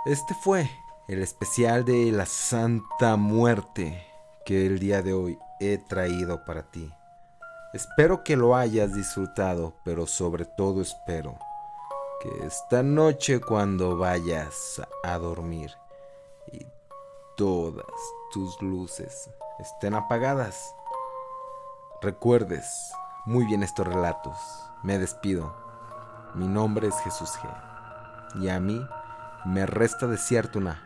Este fue el especial de la Santa Muerte que el día de hoy he traído para ti. Espero que lo hayas disfrutado, pero sobre todo espero que esta noche cuando vayas a dormir y todas tus luces estén apagadas, recuerdes muy bien estos relatos. Me despido. Mi nombre es Jesús G. Y a mí me resta desearte una